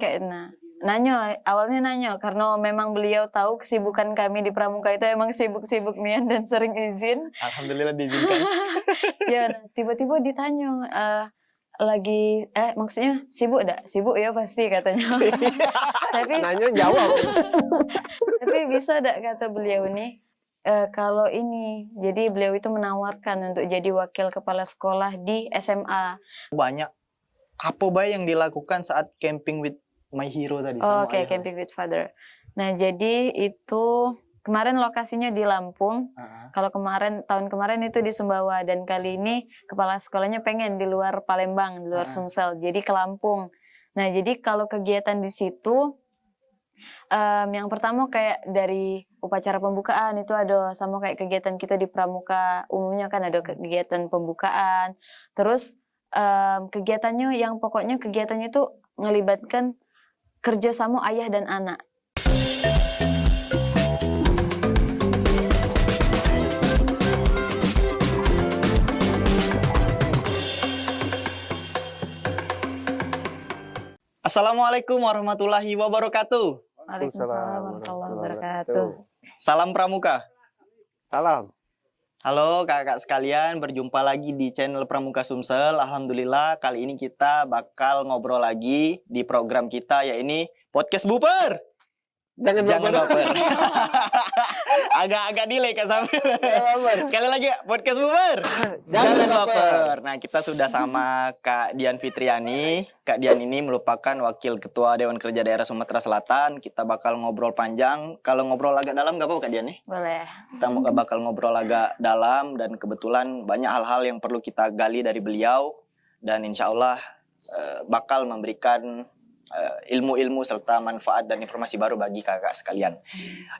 kayak awalnya nanyo karena memang beliau tahu kesibukan kami di Pramuka itu emang sibuk-sibuk nian dan sering izin. Alhamdulillah diizinkan. Ya, tiba-tiba ditanya lagi maksudnya sibuk enggak? Sibuk ya pasti katanya. Tapi Nanyo jawab. tapi bisa enggak kata beliau nih kalau ini. Jadi beliau itu menawarkan untuk jadi wakil kepala sekolah di SMA. Banyak apa bay yang dilakukan saat camping with my hero tadi sama Oke, ayah? camping with father. Nah, jadi itu kemarin lokasinya di Lampung. Kalau tahun kemarin itu di Sumbawa, dan kali ini kepala sekolahnya pengen di luar Palembang, di luar Sumsel, jadi ke Lampung. Nah, jadi kalau kegiatan di situ yang pertama kayak dari upacara pembukaan itu ada sama kayak kegiatan kita di Pramuka umumnya kan ada kegiatan pembukaan. Terus kegiatannya yang pokoknya kegiatannya itu melibatkan kerjasama ayah dan anak. Assalamualaikum warahmatullahi wabarakatuh. Waalaikumsalam warahmatullahi wabarakatuh. Salam Pramuka. Salam. Halo kakak sekalian, berjumpa lagi di channel Pramuka Sumsel. Alhamdulillah kali ini kita bakal ngobrol lagi di program kita, yaitu Podcast Buper. Jangan baper. Agak delay Kak Sambil. Sekali lagi Podcast Buper. Jangan baper. Nah, kita sudah sama Kak Dian Fitriani. Kak Dian ini merupakan Wakil Ketua Dewan Kerja Daerah Sumatera Selatan. Kita bakal ngobrol panjang. Kalau ngobrol agak dalam nggak apa-apa Kak Dian nih? Boleh. Kita bakal ngobrol agak dalam, dan kebetulan banyak hal-hal yang perlu kita gali dari beliau, dan insya Allah bakal memberikan ilmu-ilmu serta manfaat dan informasi baru bagi kakak sekalian.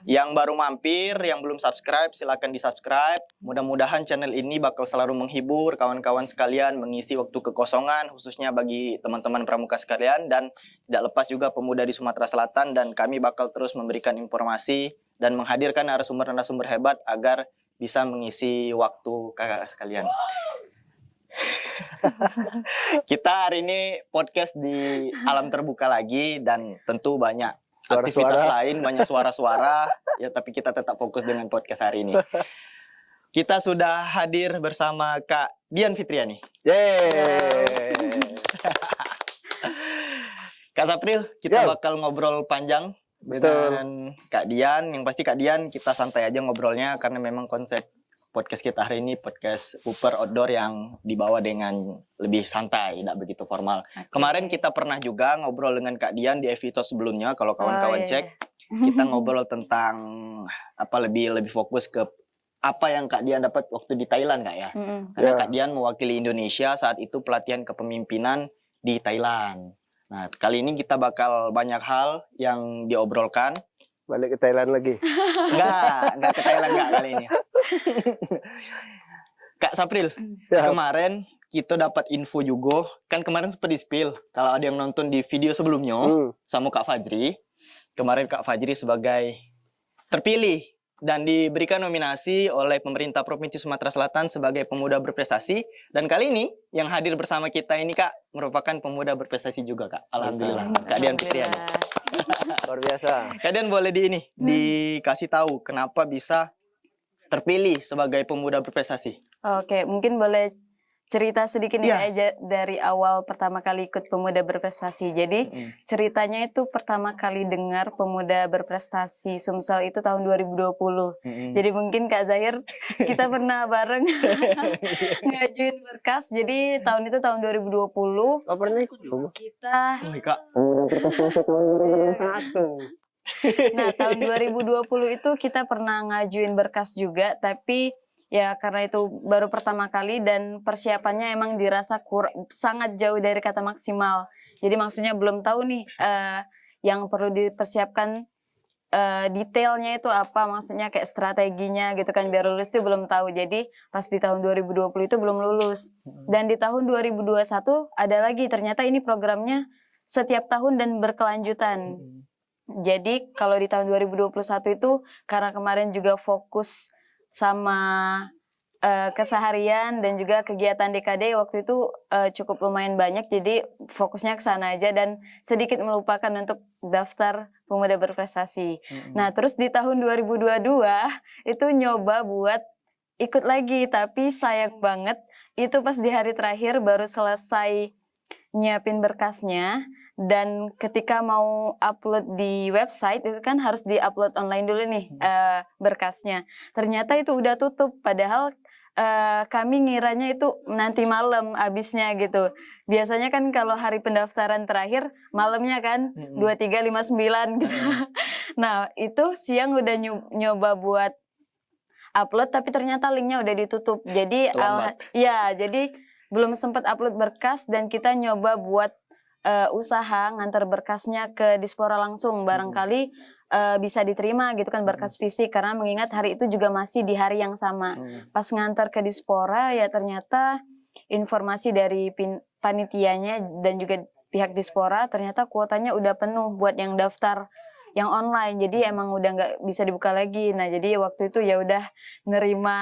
Yang baru mampir, yang belum subscribe, silakan di-subscribe. Mudah-mudahan channel ini bakal selalu menghibur kawan-kawan sekalian, mengisi waktu kekosongan, khususnya bagi teman-teman pramuka sekalian, dan tidak lepas juga pemuda di Sumatera Selatan. Dan kami bakal terus memberikan informasi dan menghadirkan narasumber-narasumber hebat agar bisa mengisi waktu kakak sekalian. Kita hari ini podcast di alam terbuka lagi, dan tentu banyak aktivitas lain, banyak suara-suara ya, tapi kita tetap fokus dengan podcast hari ini. Kita sudah hadir bersama Kak Dian Fitriani. Yeay. Kak April, kita bakal ngobrol panjang dengan Kak Dian. Yang pasti Kak Dian kita santai aja ngobrolnya, karena memang konsep podcast kita hari ini podcast Buper Outdoor yang dibawa dengan lebih santai, tidak begitu formal. Kemarin kita pernah juga ngobrol dengan Kak Dian di episode sebelumnya. Kalau kawan-kawan cek, kita ngobrol tentang apa lebih fokus ke apa yang Kak Dian dapat waktu di Thailand, Kak ya. Karena Kak Dian mewakili Indonesia saat itu pelatihan kepemimpinan di Thailand. Nah, kali ini kita bakal banyak hal yang diobrolkan. Balik ke Thailand lagi? Enggak ke Thailand enggak kali ini. Kak Sapril, kemarin kita dapat info juga, kan kemarin sempat di-spill. Kalau ada yang nonton di video sebelumnya sama Kak Fajri, kemarin Kak Fajri sebagai terpilih dan diberikan nominasi oleh pemerintah Provinsi Sumatera Selatan sebagai pemuda berprestasi. Dan kali ini yang hadir bersama kita ini Kak merupakan pemuda berprestasi juga Kak. Alhamdulillah. Kak Dian Fitriani. Luar biasa. Kak Dian boleh dikasih tahu kenapa bisa terpilih sebagai pemuda berprestasi? Oke, mungkin boleh cerita sedikit nih aja dari awal pertama kali ikut pemuda berprestasi. Jadi ceritanya itu pertama kali dengar pemuda berprestasi Sumsel itu tahun 2020. Jadi mungkin Kak Zahir kita pernah bareng ngajuin berkas. Jadi tahun 2020. Oh, pernah ikut juga? Kita pemuda berprestasi tahun 2021. Nah, tahun 2020 itu kita pernah ngajuin berkas juga, tapi ya karena itu baru pertama kali dan persiapannya emang dirasa sangat jauh dari kata maksimal. Jadi maksudnya belum tahu nih yang perlu dipersiapkan detailnya itu apa, maksudnya kayak strateginya gitu kan biar lulus itu belum tahu. Jadi pas di tahun 2020 itu belum lulus. Dan di tahun 2021 ada lagi, ternyata ini programnya setiap tahun dan berkelanjutan. Jadi kalau di tahun 2021 itu karena kemarin juga fokus sama keseharian dan juga kegiatan DKD waktu itu cukup lumayan banyak, jadi fokusnya ke sana aja dan sedikit melupakan untuk daftar pemuda berprestasi. Nah, terus di tahun 2022 itu nyoba buat ikut lagi, tapi sayang banget itu pas di hari terakhir baru selesai nyiapin berkasnya, dan ketika mau upload di website itu kan harus di-upload online dulu nih berkasnya. Ternyata itu udah tutup, padahal kami ngiranya itu nanti malam abisnya gitu. Biasanya kan kalau hari pendaftaran terakhir malamnya kan 23.59 gitu. Nah, itu siang udah nyoba buat upload tapi ternyata linknya udah ditutup. Jadi jadi belum sempat upload berkas dan kita nyoba buat usaha ngantar berkasnya ke Dispora langsung, barangkali bisa diterima gitu kan berkas fisik, karena mengingat hari itu juga masih di hari yang sama. Pas ngantar ke Dispora ya ternyata informasi dari panitianya dan juga pihak Dispora ternyata kuotanya udah penuh buat yang daftar yang online, jadi emang udah nggak bisa dibuka lagi. Nah, jadi waktu itu ya udah nerima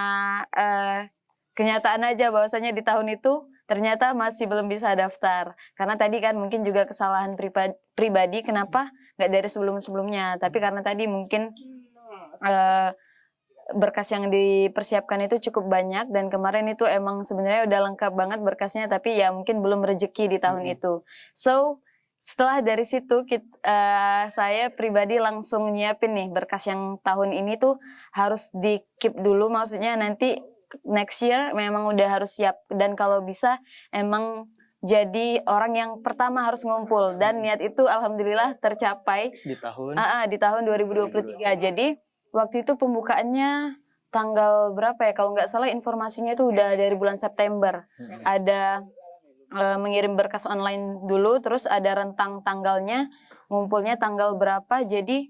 kenyataan aja bahwasanya di tahun itu ternyata masih belum bisa daftar. Karena tadi kan mungkin juga kesalahan pribadi kenapa nggak dari sebelum-sebelumnya. Tapi karena tadi mungkin berkas yang dipersiapkan itu cukup banyak dan kemarin itu emang sebenarnya udah lengkap banget berkasnya, tapi ya mungkin belum rezeki di tahun itu. So, setelah dari situ saya pribadi langsung nyiapin nih berkas yang tahun ini tuh harus di keep dulu, maksudnya nanti next year memang udah harus siap, dan kalau bisa emang jadi orang yang pertama harus ngumpul, dan niat itu alhamdulillah tercapai di tahun 2023. Jadi waktu itu pembukaannya tanggal berapa ya, kalau nggak salah informasinya itu udah dari bulan September. Ada mengirim berkas online dulu, terus ada rentang tanggalnya, ngumpulnya tanggal berapa, jadi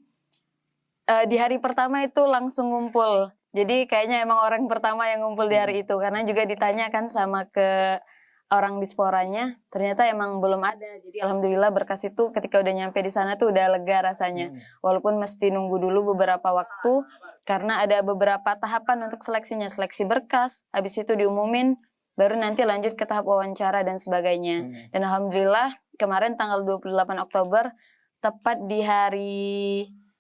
di hari pertama itu langsung ngumpul. Jadi kayaknya emang orang pertama yang ngumpul di hari itu, karena juga ditanyakan sama ke orang Disporanya, ternyata emang belum ada. Jadi alhamdulillah berkas itu ketika udah nyampe di sana tuh udah lega rasanya. Walaupun mesti nunggu dulu beberapa waktu, karena ada beberapa tahapan untuk seleksinya, seleksi berkas, habis itu diumumin, baru nanti lanjut ke tahap wawancara dan sebagainya. Dan alhamdulillah kemarin tanggal 28 Oktober, tepat di hari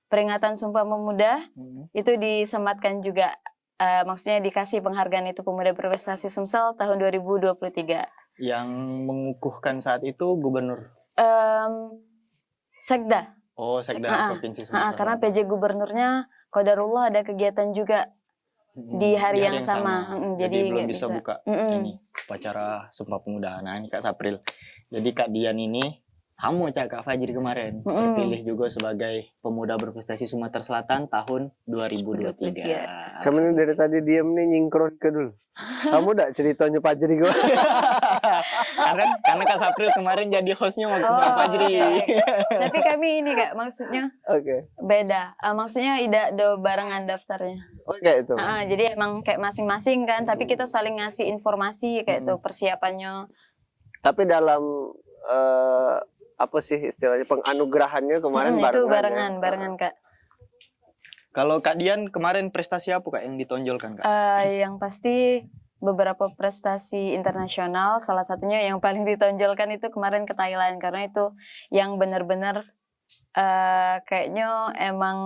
peringatan Sumpah Pemuda, itu disematkan juga, maksudnya dikasih penghargaan itu Pemuda Berprestasi Sumsel tahun 2023. Yang mengukuhkan saat itu gubernur? Sekda. Oh, Sekda Provinsi Sumatera. Karena PJ Gubernurnya qadarullah ada kegiatan juga di hari yang sama. Jadi belum bisa buka ini upacara Sumpah Pemuda. Nah, ini Kak Sapril. Jadi Kak Dian ini sama cak Kak Fajri kemarin terpilih juga sebagai Pemuda Berprestasi Sumatera Selatan tahun 2023. Kami ini dari tadi diam nih nyingkron ke dulu. Kamu enggak ceritanya Fajri gue? karena Kak Sapril kemarin jadi hostnya waktu sama Fajri. Tapi kami ini Kak, maksudnya beda. Maksudnya tidak ada barengan daftarnya. Oh kayak itu. Jadi emang kayak masing-masing kan, tapi kita saling ngasih informasi kayak itu persiapannya. Tapi dalam apa sih istilahnya penganugerahannya kemarin itu barengan Kak. Kalau Kak Dian kemarin prestasi apa Kak yang ditonjolkan Kak? Yang pasti beberapa prestasi internasional, salah satunya yang paling ditonjolkan itu kemarin ke Thailand, karena itu yang benar-benar kayaknya emang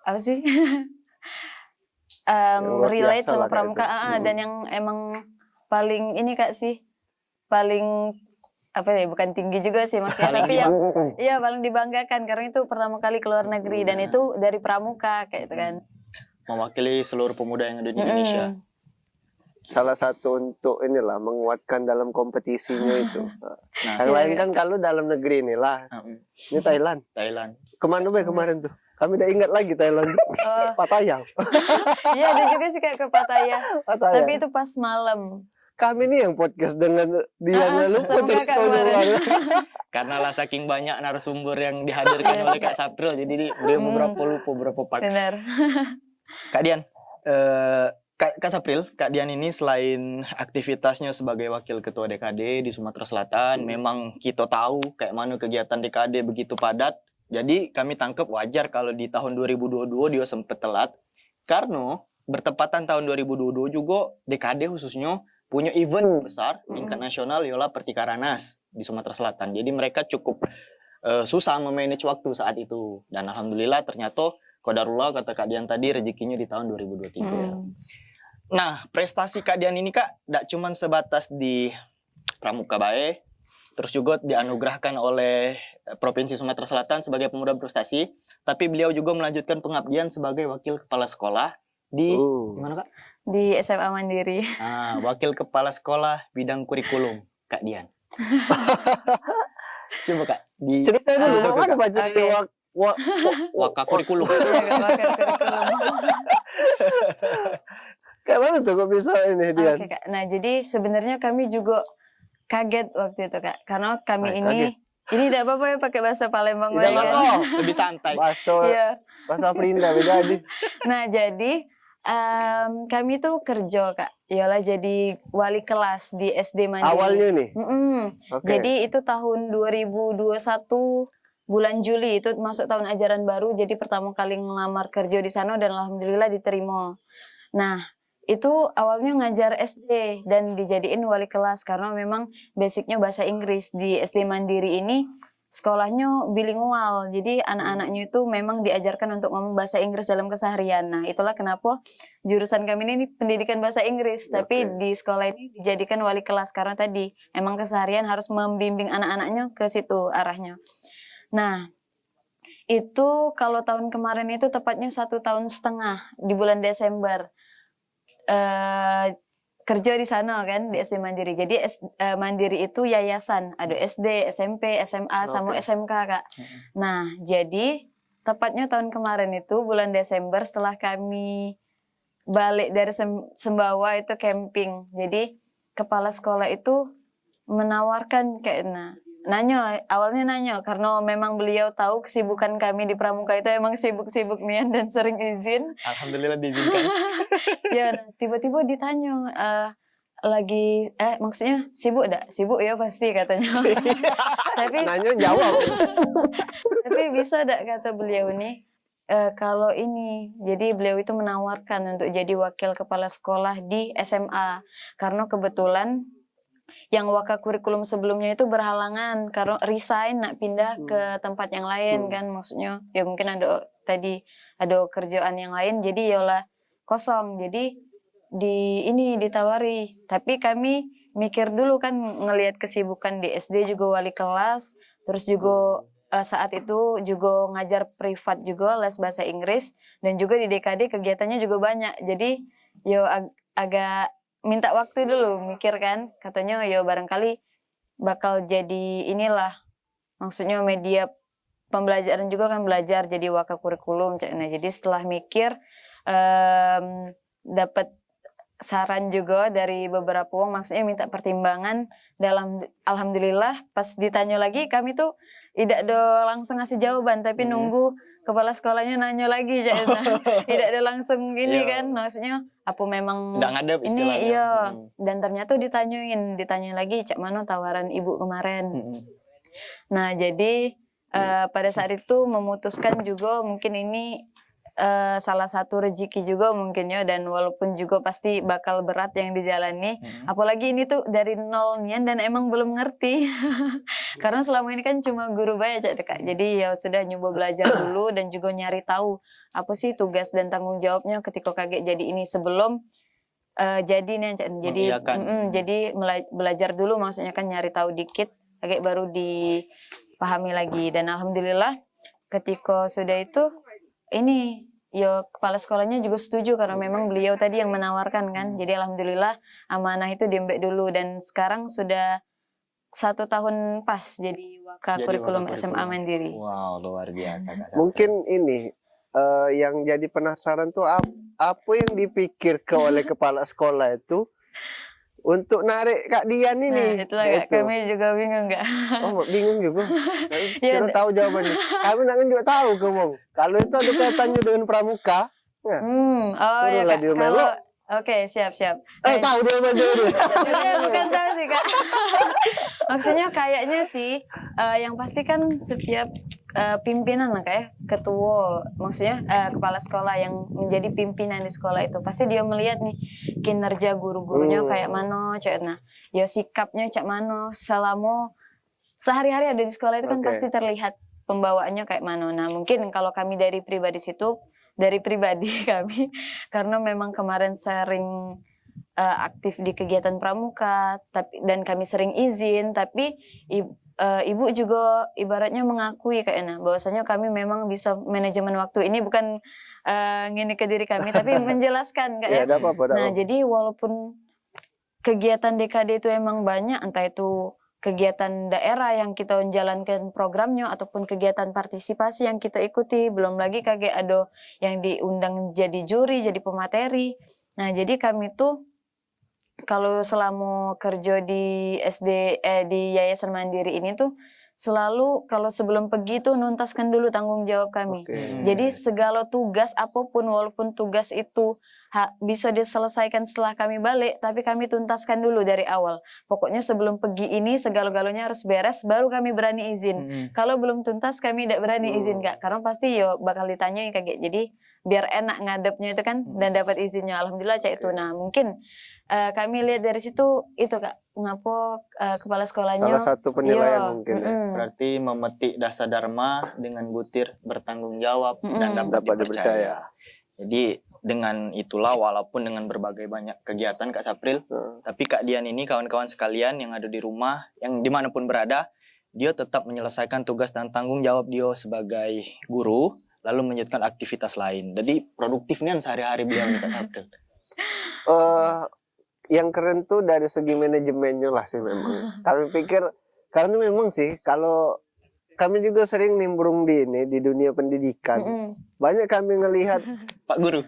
apa sih relate sama pramuka, dan yang emang paling ini Kak sih, paling apa ya, bukan tinggi juga sih maksudnya, tapi yang paling dibanggakan karena itu pertama kali keluar negeri dan itu dari pramuka kayak itu kan. Mewakili seluruh pemuda yang ada di Indonesia. Salah satu untuk inilah menguatkan dalam kompetisinya itu. Yang lain kan kalau dalam negeri inilah. Ini Thailand. Kemana kemarin tuh? Kami udah ingat lagi Thailand. Pattaya. Iya ada juga sih kayak ke Pattaya. Tapi itu pas malam. Kami nih yang podcast dengan dia lupa karena lah saking banyak narasumber yang dihadirkan oleh Kak Sapril, jadi dia beberapa part. Benar. Kak Dian, Kak Sapril, Kak Dian ini selain aktivitasnya sebagai wakil ketua DKD di Sumatera Selatan, memang kita tahu kayak mana kegiatan DKD begitu padat. Jadi kami tangkap wajar kalau di tahun 2022 dia sempat telat, karena bertepatan tahun 2022 juga DKD khususnya punya event besar tingkat nasional ialah Pertikaranas di Sumatera Selatan. Jadi mereka cukup susah memanage waktu saat itu. Dan alhamdulillah ternyata qadarullah kata Kak Dian tadi rezekinya di tahun 2023. Nah, prestasi Kak Dian ini Kak tidak cuma sebatas di Pramuka Bae, terus juga dianugerahkan oleh Provinsi Sumatera Selatan sebagai pemuda berprestasi, tapi beliau juga melanjutkan pengabdian sebagai wakil kepala sekolah di mana Kak? Di SMA Mandiri. Nah, wakil kepala sekolah bidang kurikulum Kak Dian. Coba Kak, ceritain dulu mana baca waka kurikulum. Wakil kurikulum. Kayak mana tuh kok bisa ini Dian? Oke, Kak. Nah, jadi sebenarnya kami juga kaget waktu itu Kak, karena kami ini tidak apa-apa ya pakai bahasa Palembang Tidak apa-apa, lebih santai. Bahasa Perindah beda aja. Nah, jadi kami tuh kerja Kak, ialah jadi wali kelas di SD Mandiri. Awalnya nih? Jadi itu tahun 2021 bulan Juli, itu masuk tahun ajaran baru, jadi pertama kali ngelamar kerja di sana dan alhamdulillah diterima. Nah, itu awalnya ngajar SD dan dijadiin wali kelas karena memang basicnya bahasa Inggris. Di SD Mandiri ini sekolahnya bilingual, jadi anak-anaknya itu memang diajarkan untuk ngomong bahasa Inggris dalam keseharian. Nah, itulah kenapa jurusan kami ini pendidikan bahasa Inggris, tapi di sekolah ini dijadikan wali kelas karena tadi emang keseharian harus membimbing anak-anaknya ke situ arahnya. Nah, itu kalau tahun kemarin itu tepatnya 1,5 tahun di bulan Desember. Kerja di sana kan di SD Mandiri. Jadi Mandiri itu yayasan, ada SD, SMP, SMA, sama SMK Kak. Nah, jadi tepatnya tahun kemarin itu bulan Desember setelah kami balik dari Sembawa itu camping. Jadi kepala sekolah itu menawarkan kayak awalnya nanya karena memang beliau tahu kesibukan kami di Pramuka itu emang sibuk-sibuk nian dan sering izin. Alhamdulillah diizinkan. Ya, tiba-tiba ditanya maksudnya sibuk enggak? Sibuk ya pasti katanya. Tapi nanya jawab. Tapi bisa enggak kata beliau nih? Kalau ini, jadi beliau itu menawarkan untuk jadi wakil kepala sekolah di SMA karena kebetulan yang waka kurikulum sebelumnya itu berhalangan karena resign nak pindah ke tempat yang lain kan, maksudnya ya mungkin ada kerjaan yang lain jadi yalah kosong, jadi ditawari, tapi kami mikir dulu kan ngelihat kesibukan di SD juga wali kelas, terus juga saat itu juga ngajar privat juga les bahasa Inggris dan juga di DKD kegiatannya juga banyak, jadi agak minta waktu dulu mikir kan, katanya barangkali bakal jadi inilah, maksudnya media pembelajaran juga kan belajar jadi waka kurikulum. Nah, jadi setelah mikir dapat saran juga dari beberapa orang, maksudnya minta pertimbangan alhamdulillah pas ditanya lagi kami tuh tidak ada langsung ngasih jawaban tapi nunggu kepala sekolahnya nanya lagi tidak ada langsung gini kan, maksudnya apa memang ini dan ternyata ditanya lagi cak mana tawaran ibu kemarin. Nah, jadi pada saat itu memutuskan juga mungkin ini salah satu rezeki juga mungkin ya, dan walaupun juga pasti bakal berat yang dijalani, apalagi ini tuh dari nol nian dan emang belum ngerti karena selama ini kan cuma guru baca Kak, jadi ya sudah nyoba belajar dulu dan juga nyari tahu apa sih tugas dan tanggung jawabnya ketika kaget jadi ini sebelum jadi nih, jadi belajar dulu, maksudnya kan nyari tahu dikit kaget baru dipahami lagi. Dan alhamdulillah ketika sudah itu ini kepala sekolahnya juga setuju karena memang beliau tadi yang menawarkan kan, jadi alhamdulillah amanah itu diembek dulu dan sekarang sudah 1 tahun pas jadi waka kurikulum SMA Mandiri. Wow, luar biasa. Mungkin ini yang jadi penasaran tuh apa yang dipikirkan oleh kepala sekolah itu untuk narik Kak Dian ini. Nah, itulah Kak, kami juga bingung Kak. Oh, bingung juga. Kita tahu jawabannya. Kami nak juga tahu kamu. Kalau itu ada kaitannya dengan pramuka, suruhlah dia melok. Oke, siap. Tahu dia maju dia. Sebenarnya bukan tahu sih Kak. Maksudnya kayaknya sih, yang pasti kan setiap pimpinan lah kayak ketua, maksudnya kepala sekolah yang menjadi pimpinan di sekolah itu pasti dia melihat nih kinerja guru-gurunya kayak mana, cak nah, ya sikapnya cak mana, selama sehari-hari ada di sekolah itu kan pasti terlihat pembawaannya kayak mana. Nah mungkin kalau kami dari pribadi kami karena memang kemarin sering aktif di kegiatan pramuka dan kami sering izin, tapi ibu juga ibaratnya mengakui kayaknya bahwasanya kami memang bisa manajemen waktu. Ini bukan ngini ke diri kami tapi menjelaskan Ya, kayak. Nah, jadi walaupun kegiatan DKD itu emang banyak, entah itu kegiatan daerah yang kita jalankan programnya ataupun kegiatan partisipasi yang kita ikuti, belum lagi kayak ada yang diundang jadi juri, jadi pemateri. Nah jadi kami tuh kalau selama kerja di di Yayasan Mandiri ini tuh selalu kalau sebelum pergi tuh nuntaskan dulu tanggung jawab kami. Jadi segala tugas apapun, walaupun tugas itu bisa diselesaikan setelah kami balik, tapi kami tuntaskan dulu dari awal. Pokoknya sebelum pergi ini segala-galanya harus beres, baru kami berani izin. Kalau belum tuntas kami tidak berani izin Kak, karena pasti yo bakal ditanya kayak. Jadi biar enak ngadepnya itu kan dan dapat izinnya. Alhamdulillah cak itu. Nah mungkin kami lihat dari situ itu Kak, ngapa kepala sekolahnya salah satu penilaian mungkin ya. Berarti memetik dasar dharma dengan butir bertanggung jawab dan dapat dipercaya. Jadi dengan itulah walaupun dengan berbagai banyak kegiatan Kak Sapril, tapi Kak Dian ini kawan-kawan sekalian yang ada di rumah, yang dimanapun berada, dia tetap menyelesaikan tugas dan tanggung jawab dia sebagai guru, lalu melanjutkan aktivitas lain. Jadi produktifnya sehari-hari beliau Kak Sapril. Yang keren tuh dari segi manajemennya lah sih memang. Kami pikir karena memang sih kalau kami juga sering nimbrung di dunia pendidikan. Banyak kami ngelihat Pak Guru.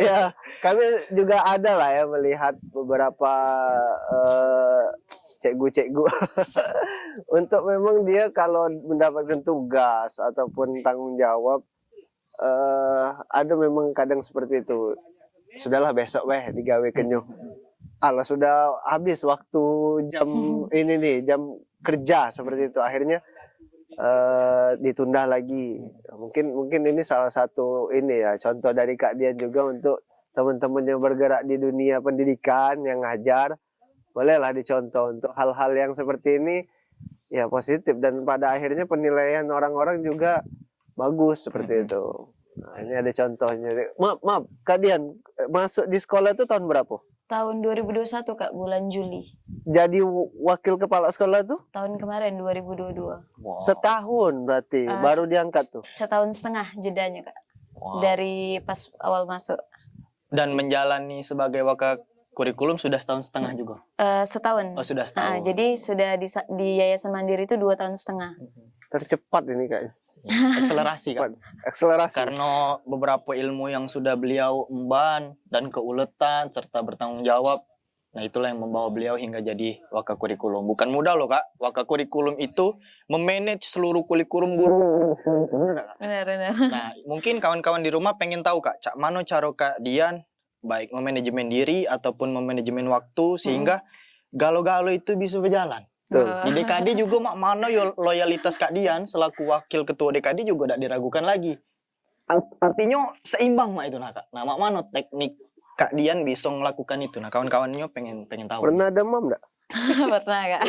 Ya, kami juga ada lah ya melihat beberapa cikgu-cikgu untuk memang dia kalau mendapatkan tugas ataupun tanggung jawab ada memang kadang seperti itu. Sudahlah besok digawe kenyo. Alah sudah habis waktu jam ini nih, jam kerja seperti itu. Akhirnya ditunda lagi. Mungkin ini salah satu ini ya contoh dari Kak Dian juga untuk teman-teman yang bergerak di dunia pendidikan yang ngajar, bolehlah dicontoh untuk hal-hal yang seperti ini ya positif dan pada akhirnya penilaian orang-orang juga bagus seperti itu. Nah, ini ada contohnya. Maaf, Kak Dian, masuk di sekolah itu tahun berapa? Tahun 2021 Kak, bulan Juli. Jadi wakil kepala sekolah tuh? Tahun kemarin 2022. Wow. Setahun berarti baru diangkat tuh? Setahun setengah jedanya Kak. Wow. Dari pas awal masuk. Dan menjalani sebagai wakil kurikulum sudah setahun setengah juga? Setahun. Oh sudah setahun. Jadi sudah di Yayasan Mandiri itu 2 tahun setengah. Tercepat ini kayaknya. Akselerasi kan? Akselerasi. Karena beberapa ilmu yang sudah beliau emban dan keuletan serta bertanggung jawab, nah itulah yang membawa beliau hingga jadi wakil kurikulum. Bukan mudah loh Kak, wakil kurikulum itu memanage seluruh kurikulum guru. Benar. Nah mungkin kawan-kawan di rumah pengen tahu Kak, cak mana cara Kak Dian baik memanajemen diri ataupun memanajemen waktu sehingga galo-galo itu bisa berjalan. Di DKD juga mak mana loyalitas Kak Dian selaku wakil ketua DKD juga tidak diragukan lagi. Artinya seimbang mak itu nah Kak. Nah mak mana teknik Kak Dian bisa melakukan itu. Nah kawan-kawannya pengen tahu. Pernah demam enggak? Pernah Kak.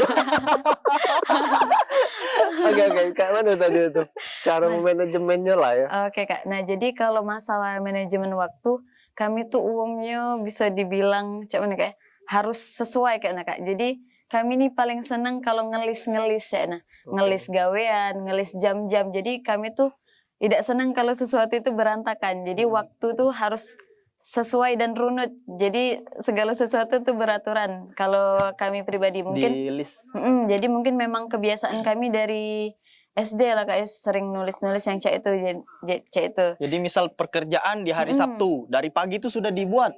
Oke, Kak mana tadi itu? Cara manajemennya lah ya. Oke Kak. Nah jadi kalau masalah manajemen waktu, kami tuh umumnya bisa dibilang kayak harus sesuai kayaknya Kak. Jadi kami nih paling seneng kalau ngelis ya, ngelis gawean, ngelis jam-jam. Jadi kami tuh tidak senang kalau sesuatu itu berantakan. Jadi waktu tuh harus sesuai dan runut. Jadi segala sesuatu tuh beraturan. Kalau kami pribadi mungkin. Di list. Jadi mungkin memang kebiasaan kami dari SD lah Kak, sering nulis-nulis yang cak itu. Jadi misal pekerjaan di hari Sabtu, dari pagi itu sudah dibuat.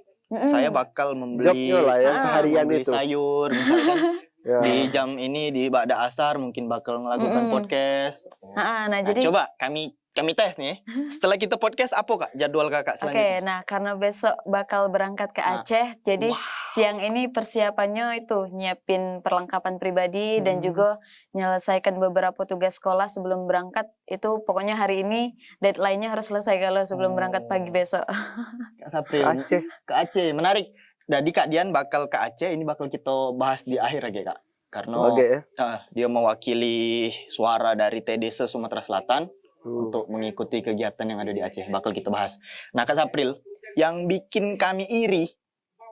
Saya bakal membeli lah ya, seharian membeli itu. sayur misalkan di jam ini di ba'da asar mungkin bakal melakukan podcast. Nah, jadi coba kami kami tes nih. Setelah kita podcast apa Kak jadwal Kakak Oke, selanjutnya? nah karena besok bakal berangkat ke Aceh, jadi siang ini persiapannya itu nyiapin perlengkapan pribadi dan juga menyelesaikan beberapa tugas sekolah sebelum berangkat. Itu pokoknya hari ini deadline-nya harus selesai kalau sebelum berangkat pagi besok. Kak Sapril, Ke Aceh. Ke Aceh, menarik. Jadi Kak Dian bakal ke Aceh, ini bakal kita bahas di akhir aja Kak. Karena Oke ya. dia mewakili suara dari TDC Sumatera Selatan untuk mengikuti kegiatan yang ada di Aceh. Bakal kita bahas. Nah Kak Sapril, yang bikin kami iri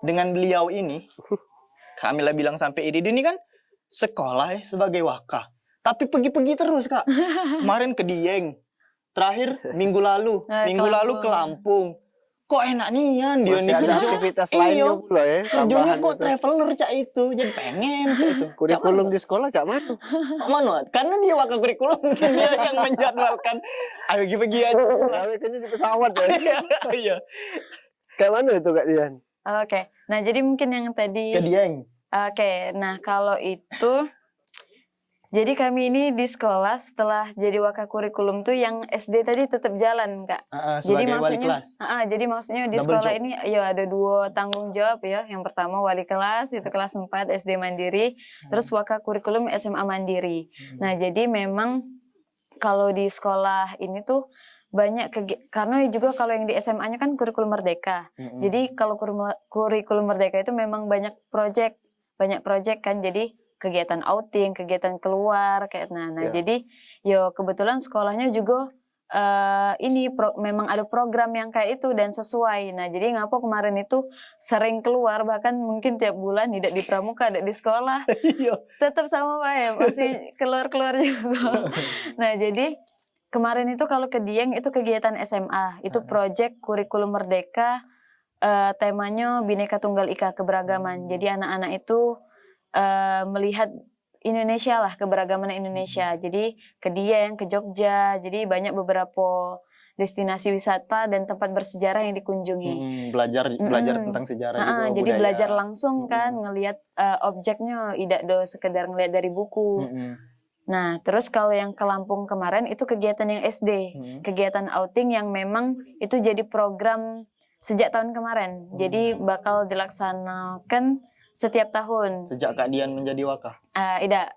dengan beliau ini, Kamila bilang sampai iri, ini kan sekolah sebagai waka. Tapi pergi-pergi terus Kak. Kemarin ke Dieng, terakhir minggu lalu ke Lampung. Kok enak nian dia Masih nih ada kerja. aktivitas lainnya pula ya. Kerjanya Tambahan kok itu. traveler cak itu. Jadi pengen cak itu. Kurikulum di sekolah cak mana? Mana? Karena dia wakil kurikulum. Dia yang menjadwalkan. Ayo pergi aja. Kayaknya di pesawat ya. Iya. Kayak mana itu Kak Dian? Oke, nah jadi mungkin yang tadi. Ke Dieng. Oke, nah kalau itu, jadi kami ini di sekolah setelah jadi wakakurikulum tuh yang SD tadi tetap jalan Kak. Jadi Sebagai wali maksudnya, kelas. jadi maksudnya di Double sekolah job. ini ya ada 2 tanggung jawab ya. Yang pertama wali kelas itu kelas 4 SD Mandiri, terus wakakurikulum SMA Mandiri. Nah jadi memang kalau di sekolah ini tuh banyak karena juga kalau yang di SMA-nya kan kurikulum merdeka. Jadi kalau kurikulum merdeka itu memang banyak project kan. Jadi kegiatan outing, kegiatan keluar kayak jadi yo kebetulan sekolahnya juga memang ada program yang kayak itu dan sesuai. Nah, jadi ngapa kemarin itu sering keluar bahkan mungkin tiap bulan tidak di pramuka, tidak di sekolah. Tetap sama Pak ya, masih keluar-keluar juga. Nah, jadi kemarin itu kalau ke Dieng itu kegiatan SMA, itu project kurikulum merdeka, temanya Bhinneka Tunggal Ika, keberagaman. Jadi anak-anak itu melihat Indonesia lah, keberagaman Indonesia. Jadi ke Dieng, ke Jogja, jadi banyak beberapa destinasi wisata dan tempat bersejarah yang dikunjungi. Belajar tentang sejarah juga Jadi budaya. belajar langsung kan, ngelihat objeknya, tidak do sekedar ngelihat dari buku. Nah, terus kalau yang ke Lampung kemarin itu kegiatan yang SD, kegiatan outing yang memang itu jadi program sejak tahun kemarin. Jadi bakal dilaksanakan setiap tahun. Sejak Kak Dian menjadi waka? Tidak.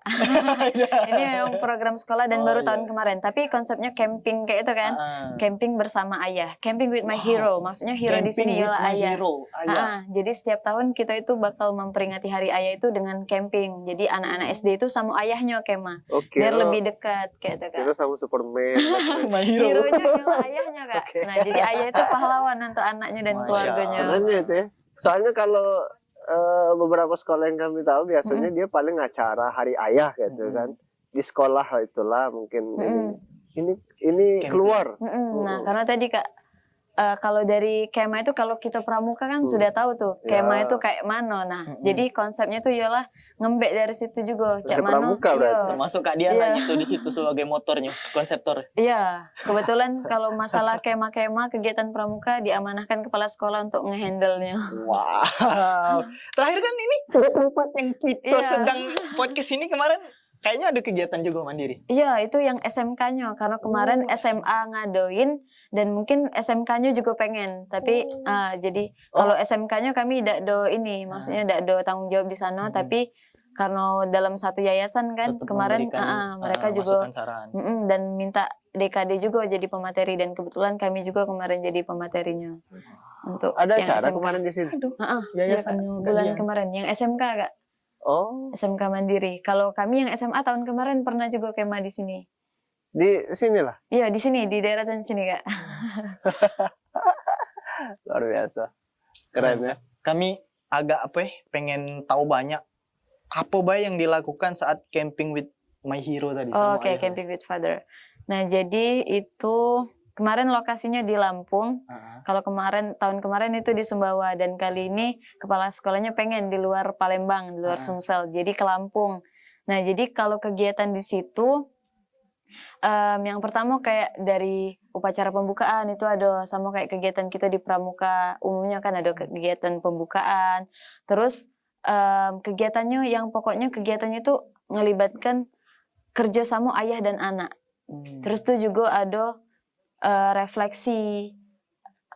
Ini memang program sekolah dan baru tahun kemarin. Tapi konsepnya camping kayak itu kan. Camping bersama ayah. Camping with my hero. Maksudnya hero di sini ialah ayah. Jadi setiap tahun kita itu bakal memperingati hari ayah itu dengan camping. Jadi anak-anak SD itu sama ayahnya kemah. Biar lebih dekat kayak itu kan. Kita sama Superman. Hero-nya ialah ayahnya Kak. Nah jadi ayah itu pahlawan untuk anaknya dan keluarganya. Makanya itu ya. Soalnya kalau beberapa sekolah yang kami tahu biasanya dia paling acara hari ayah gitu kan di sekolah itulah mungkin ini keluar. Nah karena tadi Kak kalau dari kema itu kalau kita pramuka kan sudah tahu tuh kema itu kayak mana. Nah jadi konsepnya tuh ialah ngembek dari situ juga. Cak mano. Termasuk Kak Diana itu di situ sebagai motornya, konseptor. Iya, kebetulan kalau masalah kema-kema kegiatan pramuka diamanahkan kepala sekolah untuk ngehandle-nya. Wow. Terakhir kan ini tempat yang kita sedang podcast ini kemarin kayaknya ada kegiatan juga mandiri. Iya, itu yang SMK-nya karena kemarin SMA ngadoin dan mungkin SMK-nya juga pengen. Tapi jadi kalau SMK-nya kami tidak do ini, maksudnya tidak do tanggung jawab di sana, tapi karena dalam satu yayasan kan tetap kemarin mereka juga dan minta DKD juga jadi pemateri dan kebetulan kami juga kemarin jadi pematerinya. Untuk ada acara SMK. kemarin di sini. Yayasannya bulan kemarin yang SMK Kak. SMK Mandiri. Kalau kami yang SMA tahun kemarin pernah juga kema di sini. Di sini lah? Iya, di sini, di daerah sini, Kak. Luar biasa. Keren ya. Kami agak pengen tahu banyak apa yang dilakukan saat camping with my hero tadi. Oke, camping with father. Nah, jadi itu kemarin lokasinya di Lampung. Kalau tahun kemarin itu di Sumbawa dan kali ini kepala sekolahnya pengen di luar Palembang, di luar Sumsel. Jadi ke Lampung. Nah, jadi kalau kegiatan di situ yang pertama kayak dari upacara pembukaan itu ada sama kayak kegiatan kita di pramuka umumnya kan ada kegiatan pembukaan. Terus kegiatannya yang pokoknya kegiatannya itu ngelibatkan kerjasama ayah dan anak. Terus tuh juga ada refleksi.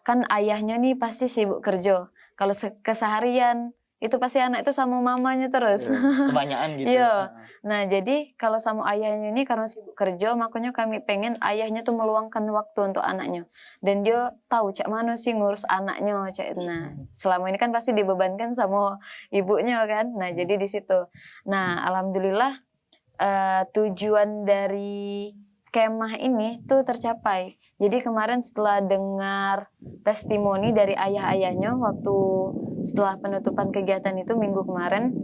Kan ayahnya nih pasti sibuk kerja. Kalau keseharian itu pasti anak itu sama mamanya terus. Kebanyakan gitu. Iya. Nah, jadi kalau sama ayahnya ini karena sibuk kerja, makanya kami pengen ayahnya tuh meluangkan waktu untuk anaknya. Dan dia tahu cak mana sih ngurus anaknya, cak. Nah, selama ini kan pasti dibebankan sama ibunya kan. Nah, jadi di situ. Nah, alhamdulillah tujuan dari kemah ini tuh tercapai. Jadi kemarin setelah dengar testimoni dari ayah-ayahnya waktu setelah penutupan kegiatan itu minggu kemarin,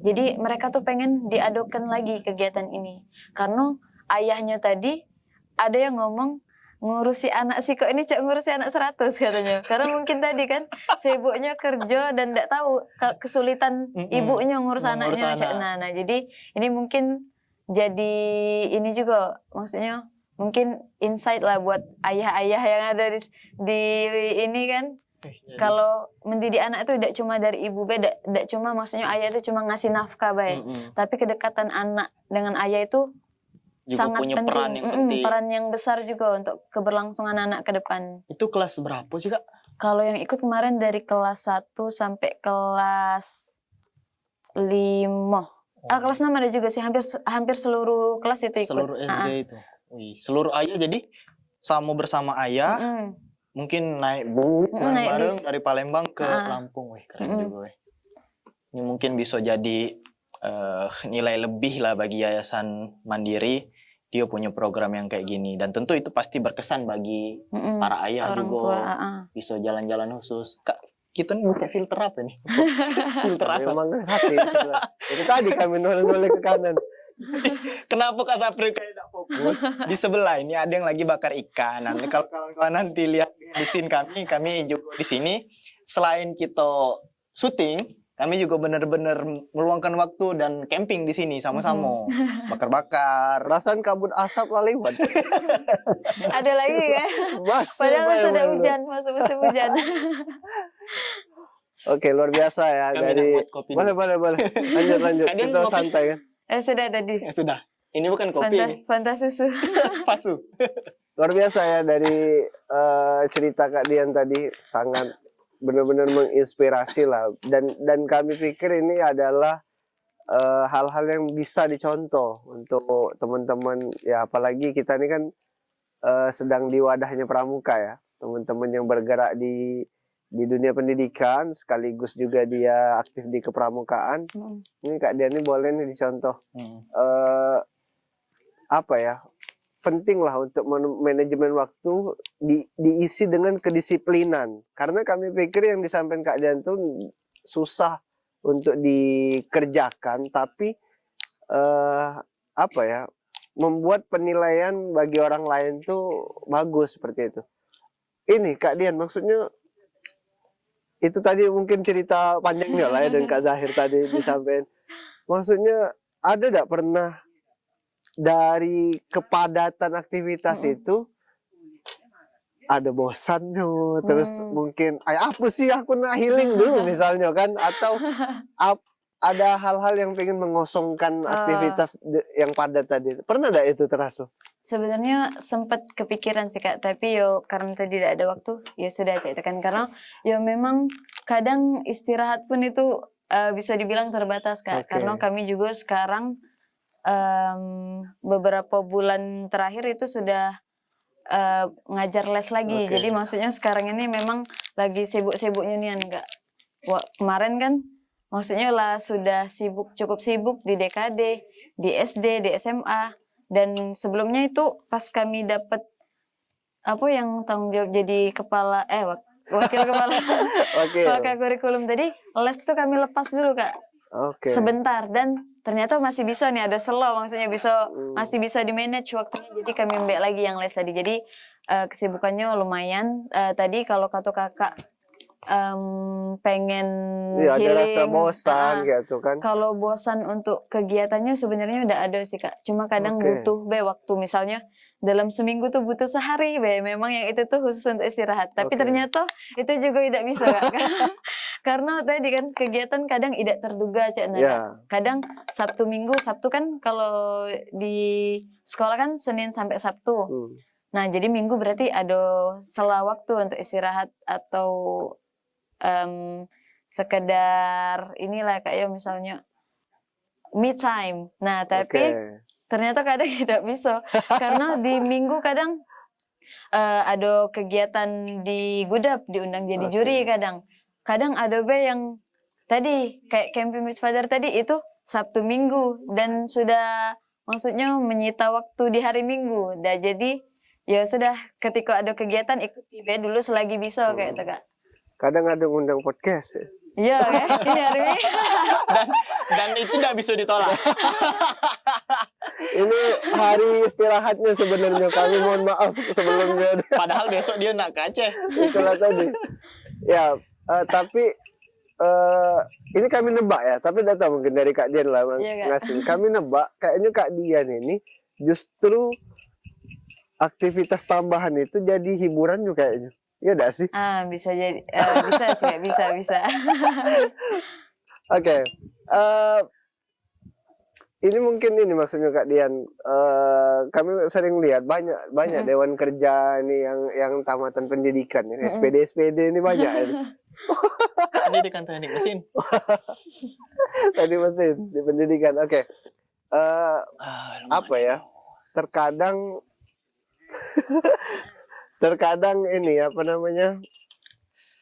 jadi mereka tuh pengen diadakan lagi kegiatan ini. Karena ayahnya tadi ada yang ngomong, ngurusi anak sih kok ini cak ngurusi anak 100 katanya. Karena mungkin tadi kan sibuknya kerja dan tidak tahu kesulitan ibunya ngurus anaknya. Cak. Nah, jadi ini mungkin jadi ini juga maksudnya mungkin insight lah buat ayah-ayah yang ada di ini kan. Kalau mendidik anak itu tidak cuma dari ibu, tidak cuma maksudnya ayah itu cuma ngasih nafkah baik, tapi kedekatan anak dengan ayah itu juga sangat punya penting. peran yang penting. Peran yang besar juga untuk keberlangsungan anak ke depan. Itu kelas berapa sih Kak? Kalau yang ikut kemarin dari kelas 1 sampai kelas 5. Kelas 6 ada juga sih, hampir seluruh kelas itu ikut. Seluruh SD itu. Wih, seluruh ayah jadi sama bersama ayah. Mungkin naik bareng dari Palembang ke Lampung. Wih, keren juga. Wih. Ini mungkin bisa jadi nilai lebih lah bagi Yayasan Mandiri. Dia punya program yang kayak gini. Dan tentu itu pasti berkesan bagi para ayah orang juga. Tua, bisa jalan-jalan khusus. Kak, kita nih pakai filter apa nih? Filter asap. Memang hati sebelah. Itu tadi kami noleh-noleh ke kanan. Kenapa Kak Sapri kayak tidak fokus? Di sebelah ini ada yang lagi bakar ikan. Nanti kalau kawan-kawan nanti lihat di scene kami juga di sini. Selain kita syuting, kami juga benar-benar meluangkan waktu dan camping di sini sama-sama. Bakar-bakar. Perasaan kabut asap lah lewat. Ada lagi ya? Padahal sudah hujan, masuk musim hujan. Oke, luar biasa ya. Kami dari boleh. Lanjut. Kita santai kan. Sudah tadi. Sudah. Ini bukan kopi. Fanta susu. Pasu. Luar biasa ya dari cerita Kak Dian tadi, sangat benar-benar menginspirasi lah. Dan kami pikir ini adalah hal-hal yang bisa dicontoh untuk teman-teman ya, apalagi kita ini kan sedang di wadahnya Pramuka ya, teman-teman yang bergerak di dunia pendidikan sekaligus juga dia aktif di kepramukaan. Ini Kak Dian ini boleh nih dicontoh. Apa ya, penting lah untuk manajemen waktu diisi dengan kedisiplinan, karena kami pikir yang disampaikan Kak Dian itu susah untuk dikerjakan, tapi apa ya, membuat penilaian bagi orang lain tuh bagus seperti itu. Ini Kak Dian maksudnya itu tadi mungkin cerita panjangnya lah ya, dan Kak Zahir tadi disampaikan. Maksudnya ada tidak pernah dari kepadatan aktivitas itu ada bosannya, terus mungkin apa sih aku nak healing dulu misalnya kan, atau ada hal-hal yang pengen mengosongkan aktivitas yang padat tadi. Pernah tidak itu terasa? Sebenarnya sempat kepikiran sih Kak, tapi yo karena tadi tidak ada waktu, ya sudah ceritakan. Karena yo memang kadang istirahat pun itu bisa dibilang terbatas Kak. Karena kami juga sekarang beberapa bulan terakhir itu sudah ngajar les lagi. Jadi maksudnya sekarang ini memang lagi sibuk-sibuknya nih enggak. Kemarin kan maksudnya lah sudah cukup sibuk di DKD, di SD, di SMA. Dan sebelumnya itu pas kami dapat apa yang tanggung jawab jadi kepala wakil kepala wakil kurikulum tadi, les tuh kami lepas dulu Kak. Sebentar, dan ternyata masih bisa nih, ada slow, maksudnya masih bisa di manage waktunya, jadi kami ambil lagi yang les tadi. Jadi kesibukannya lumayan. Tadi kalau kata kakak pengen ya, healing, ada rasa bosan gitu kan. Kalau bosan untuk kegiatannya sebenarnya udah ada sih Kak, cuma kadang butuh waktu, misalnya dalam seminggu tuh butuh sehari memang yang itu tuh khusus untuk istirahat, tapi ternyata itu juga tidak bisa Kak. Karena tadi kan kegiatan kadang tidak terduga Cak. Kadang Sabtu Minggu, Sabtu kan kalau di sekolah kan Senin sampai Sabtu. Nah, jadi minggu berarti ada sela waktu untuk istirahat atau sekedar inilah kayak misalnya me time. Nah, tapi ternyata kadang tidak bisa karena di minggu kadang ada kegiatan di Gudap, diundang jadi juri kadang. Kadang ada yang tadi kayak camping with father tadi itu Sabtu Minggu dan sudah maksudnya menyita waktu di hari Minggu. Dan jadi ya sudah ketika ada kegiatan ikuti be dulu selagi bisa kayak itu Kak. Kadang ada undang podcast ya. Iya kan? Ini hari Minggu. dan itu tidak bisa ditolak. Ini hari istirahatnya sebenarnya, kami mohon maaf sebelumnya. Padahal besok dia nak ke Aceh. Itulah tadi. Ya, tapi ini kami nebak ya, tapi tidak tahu mungkin dari Kak Dian lah ngasih. Kami nebak kayaknya Kak Dian ini justru aktivitas tambahan itu jadi hiburan juga kayaknya. Iya enggak sih? Bisa jadi, bisa sih, bisa. Oke. Ini mungkin ini maksudnya Kak Dian. Kami sering lihat banyak dewan kerja ini yang tamatan pendidikan ini. SPD ini banyak ini. Pendidikan teknik mesin. Teknik mesin di pendidikan. Oke. Apa ya? Terkadang ini apa namanya?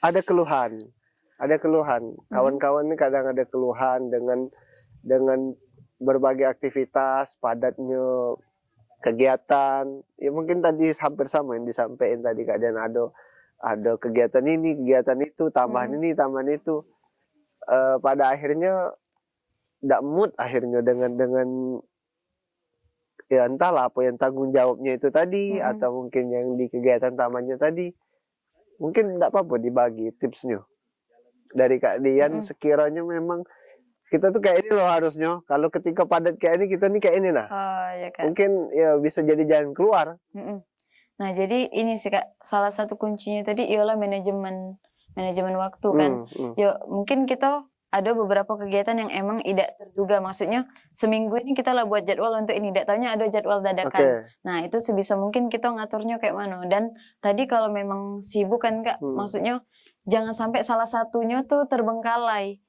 Ada keluhan. Kawan-kawan ini kadang ada keluhan dengan berbagai aktivitas, padatnya kegiatan. Ya mungkin tadi hampir sama yang disampaikan tadi Kak Dian, ada kegiatan ini, kegiatan itu, tambahan ini, tambahan itu. Pada akhirnya tidak mood akhirnya dengan ya entahlah apa yang tanggung jawabnya itu tadi atau mungkin yang di kegiatan tamannya tadi. Mungkin tidak apa-apa dibagi tipsnya dari Kak Dian. Sekiranya memang kita tuh kayak ini loh harusnya. Kalau ketika padat kayak ini, kita nih kayak ini lah. Ya, Kak. Mungkin ya bisa jadi jalan keluar. Nah, jadi ini sih Kak, salah satu kuncinya tadi ialah manajemen waktu kan. Ya, mungkin kita ada beberapa kegiatan yang emang tidak terduga. Maksudnya seminggu ini kita lah buat jadwal untuk ini, tidak taunya ada jadwal dadakan. Nah, itu sebisa mungkin kita ngaturnya kayak mana. Dan tadi kalau memang sibuk kan Kak, maksudnya jangan sampai salah satunya tuh terbengkalai.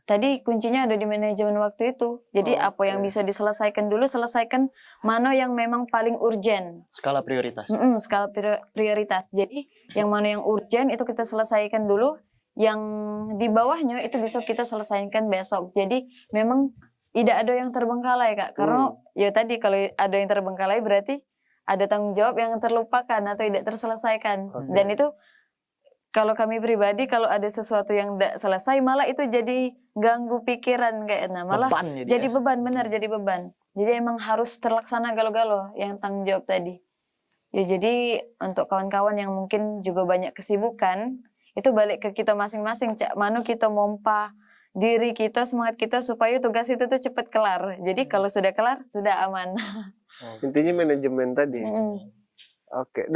Tadi kuncinya ada di manajemen waktu itu. Jadi apa yang bisa diselesaikan dulu, selesaikan mana yang memang paling urgent. Skala prioritas. Skala prioritas. Jadi yang mana yang urgent itu kita selesaikan dulu. Yang di bawahnya itu bisa kita selesaikan besok. Jadi memang tidak ada yang terbengkalai Kak. Karena ya tadi kalau ada yang terbengkalai berarti ada tanggung jawab yang terlupakan atau tidak terselesaikan. Dan itu kalau kami pribadi kalau ada sesuatu yang tidak selesai malah itu jadi ganggu pikiran kayaknya. Malah beban jadi beban, benar jadi beban. Jadi emang harus terlaksana galo-galo yang tanggung jawab tadi. Ya jadi untuk kawan-kawan yang mungkin juga banyak kesibukan, itu balik ke kita masing-masing, Cak. Manu kita mompa diri kita, semangat kita supaya tugas itu tuh cepat kelar. Jadi kalau sudah kelar, sudah aman. Intinya manajemen tadi. Oke.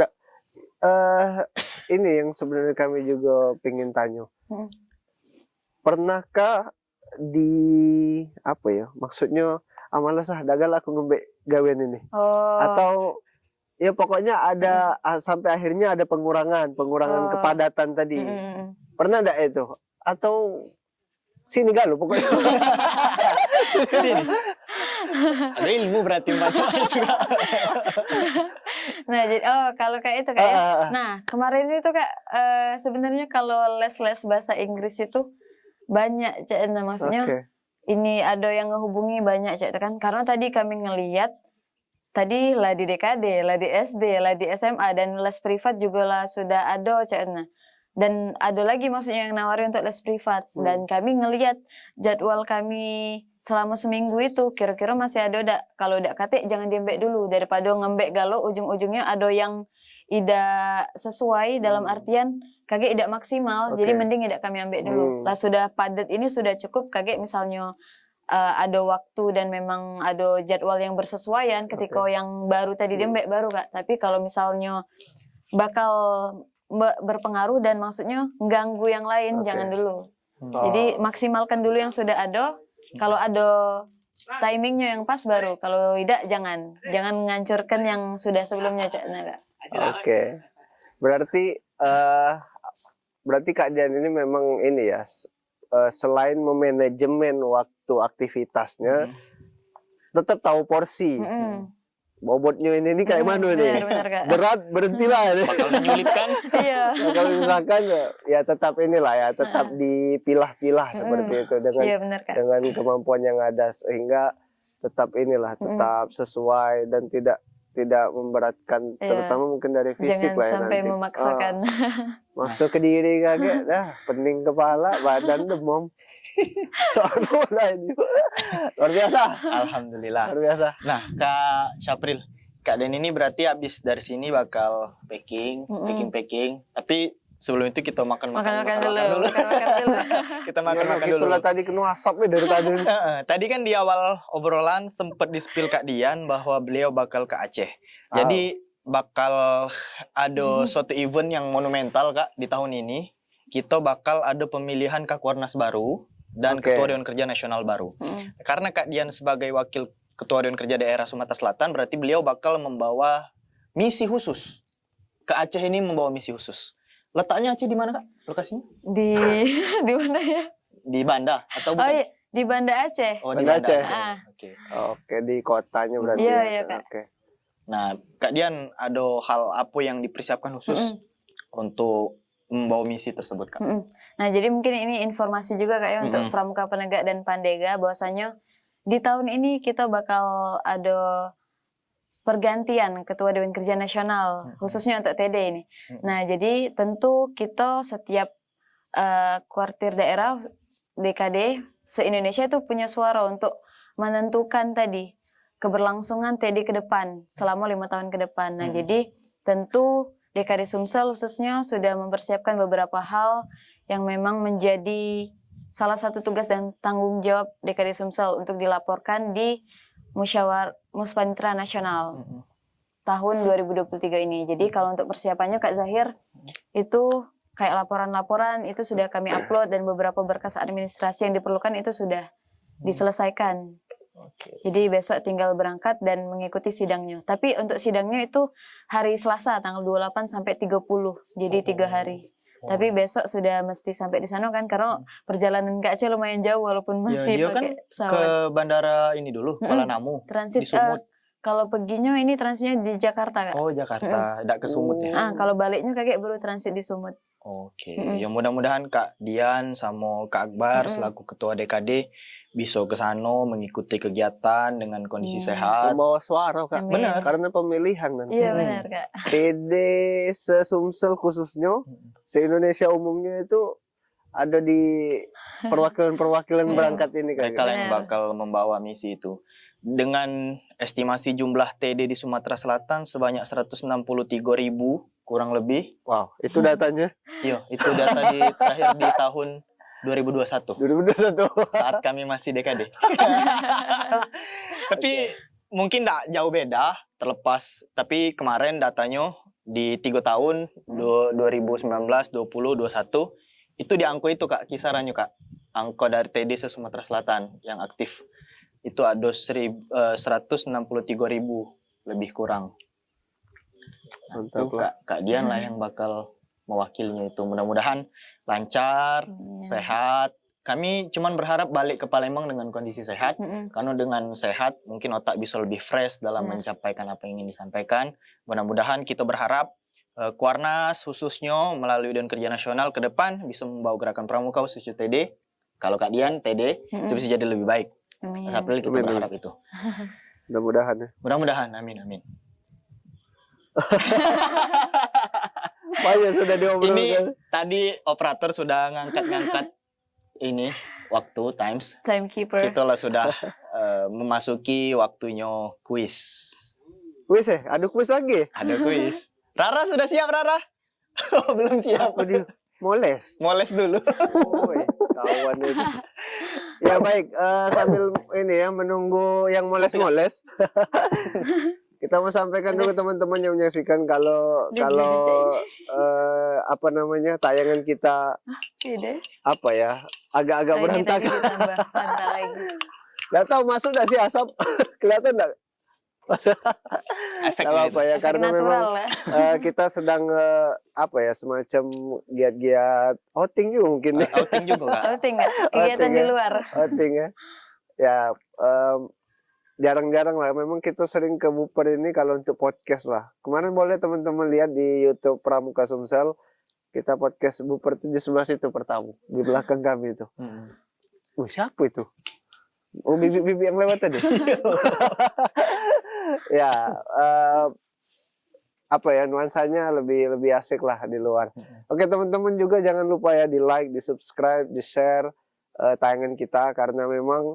Ini yang sebenarnya kami juga pengen tanya. Pernahkah di apa ya? Maksudnya malas dagal aku ngembek gawean ini. Atau ya pokoknya ada sampai akhirnya ada pengurangan kepadatan tadi. Pernah enggak itu? Atau sini galuh pokoknya. Sini. Ada ilmu berarti baca itu. Nah, jadi kalau kayak itu kayak nah, kemarin itu Kak sebenarnya kalau les-les bahasa Inggris itu banyak Cak. Nah, maksudnya ini ada yang ngehubungi banyak Cak kan. Karena tadi kami ngelihat tadi lah di DKD, lah di SD, lah di SMA, dan les privat juga lah sudah ada Cak. Dan ada lagi maksudnya yang nawarin untuk les privat. Dan kami ngelihat jadwal kami selama seminggu itu kira-kira masih ada udah. Kalau udah kate jangan diembek dulu daripada ngembek galau ujung-ujungnya ada yang tidak sesuai dalam artian kagak tidak maksimal. Jadi mending tidak kami ambek dulu. Lah sudah padat ini sudah cukup kagak misalnya ada waktu dan memang ada jadwal yang bersesuaian ketika yang baru tadi diembek baru Kak. Tapi kalau misalnya bakal berpengaruh dan maksudnya ganggu yang lain jangan dulu. Jadi maksimalkan dulu yang sudah ada. Kalau ada timingnya yang pas baru. Kalau tidak jangan ngancurkan yang sudah sebelumnya Cak. Oke. Berarti berarti Kak Dian ini memang ini ya, selain memanajemen waktu aktivitasnya, tetap tahu porsi. Bobotnya ini kayak mana nih? Benar, Kak. Berat, berhentilah ini. Bakal menyulitkan. Iya. Nah, kalau misalkan ya tetap inilah ya, tetap dipilah-pilah seperti itu Iya, benar, Kak. dengan kemampuan yang ada, sehingga tetap inilah, tetap sesuai dan tidak memberatkan, terutama mungkin dari fisik Jangan lah ya sampai nanti. memaksakan. Masuk ke diri kaget, pening kepala, badan demam. Soalnya ini luar biasa. Alhamdulillah. Luar biasa. Nah, Kak Syapril, Kak Den ini berarti habis dari sini bakal packing. Tapi sebelum itu kita makan dulu. Kita makan dulu. Itulah tadi kena asapnya dari tadi. Tadi kan di awal obrolan sempat di-spill Kak Dian bahwa beliau bakal ke Aceh. Jadi bakal ada suatu event yang monumental Kak di tahun ini. Kita bakal ada pemilihan Kakwarnas baru dan Ketua Dewan Kerja Nasional baru. Karena Kak Dian sebagai wakil Ketua Dewan Kerja Daerah Sumatera Selatan, berarti beliau bakal membawa misi khusus. Ke Aceh ini membawa misi khusus. Letaknya Aceh di mana Kak? Lokasinya? Di mana ya? Di Banda atau bukan? Oh iya, di Banda Aceh. Oh, di Banda Banda Aceh. Oke. Oke, di kotanya berarti. Iya, ya. iya, Kak. Oke. Nah, Kak Dian ada hal apa yang dipersiapkan khusus untuk membawa misi tersebut, Kak? Nah, jadi mungkin ini informasi juga Kak ya untuk Pramuka Penegak dan Pandega, bahwasanya di tahun ini kita bakal ada pergantian Ketua Dewan Kerja Nasional, khususnya untuk TD ini. Nah, jadi tentu kita setiap kuartir daerah DKD se-Indonesia itu punya suara untuk menentukan tadi keberlangsungan TD ke depan selama 5 tahun ke depan. Nah, jadi tentu DKD Sumsel khususnya sudah mempersiapkan beberapa hal yang memang menjadi salah satu tugas dan tanggung jawab DKD Sumsel untuk dilaporkan di Musyawarah Nasional tahun 2023 ini. Jadi kalau untuk persiapannya Kak Zahir, itu kayak laporan-laporan itu sudah kami upload dan beberapa berkas administrasi yang diperlukan itu sudah diselesaikan. Jadi besok tinggal berangkat dan mengikuti sidangnya. Tapi untuk sidangnya itu hari Selasa tanggal 28 sampai 30. Jadi 3 hari. Tapi besok sudah mesti sampai di sana kan, karena perjalanan ke Aceh lumayan jauh walaupun masih pakai pesawat. Ke bandara ini dulu, Kuala Namu. Transit di Sumut. kalau perginya ini transitnya di Jakarta Kak. Oh, Jakarta, tidak ke Sumut ya. Kalau baliknya kakek baru transit di Sumut. Oke, ya mudah-mudahan Kak Dian sama Kak Akbar selaku Ketua DKD bisa ke sana mengikuti kegiatan dengan kondisi sehat. Membawa suara Kak. Amin. Benar, karena pemilihan nanti. Iya benar Kak. TD se-Sumsel khususnya, se-Indonesia umumnya itu ada di perwakilan-perwakilan berangkat ini Kak. Mereka yang bakal membawa misi itu. Dengan estimasi jumlah TD di Sumatera Selatan sebanyak 163.000 kurang lebih. Wow, itu datanya? Iya, itu data terakhir di tahun 2021. 2021. Saat kami masih DKD. Tapi mungkin tidak jauh beda, terlepas. Tapi kemarin datanya di 3 tahun, 2019, 20, 21, itu di angka itu Kak, kisarannya Kak. Angka dari TD se-Sumatera Selatan yang aktif. Itu ada 163.000 lebih kurang. Mantap Kak Dian lah yang bakal mewakilnya itu. Mudah-mudahan lancar, sehat. Kami cuman berharap balik ke Palembang dengan kondisi sehat. Karena dengan sehat mungkin otak bisa lebih fresh dalam mencapai apa yang ingin disampaikan. Mudah-mudahan kita berharap Kuarnas khususnya melalui Dewan Kerja Nasional ke depan bisa membawa gerakan pramuka khususnya TD. Kalau Kak Dian TD itu bisa jadi lebih baik. April kita berharap itu. Mudah-mudahan ya. Mudah-mudahan, amin. Banyak sudah diobrolkan. Ini tadi operator sudah ngangkat ini waktu timekeeper. Kita lah sudah memasuki waktunya kuis. Kuis ya? Ada kuis lagi? Ada kuis. Rara sudah siap Rara? Belum siap. Apa dia? Moles dulu. Kawan itu. Ya baik, sambil ini ya menunggu yang moles-moles. Kita mau sampaikan dulu teman-teman yang menyaksikan kalau apa namanya tayangan kita apa ya agak-agak berantakan. Nggak Nggak tahu masuk nggak sih asap kelihatan nggak? Efek Gak apa-apa ya, Efek karena memang natural lah. kita sedang apa ya, semacam giat-giat outing juga mungkin ya. outing juga Kak. Outing nggak? Kegiatan Outing di ya. luar. Outing ya. Ya jarang-jarang lah. Memang kita sering ke Buper ini kalau untuk podcast lah. Kemarin boleh teman-teman lihat di YouTube Pramuka Sumsel. Kita podcast Buper itu di sebelah situ pertama. Di belakang kami itu. Siapa itu? Oh, bibi yang lewat tadi. Ya, apa ya, nuansanya lebih asik lah di luar. Oke teman-teman juga jangan lupa ya di like, di subscribe, di share tayangan kita, karena memang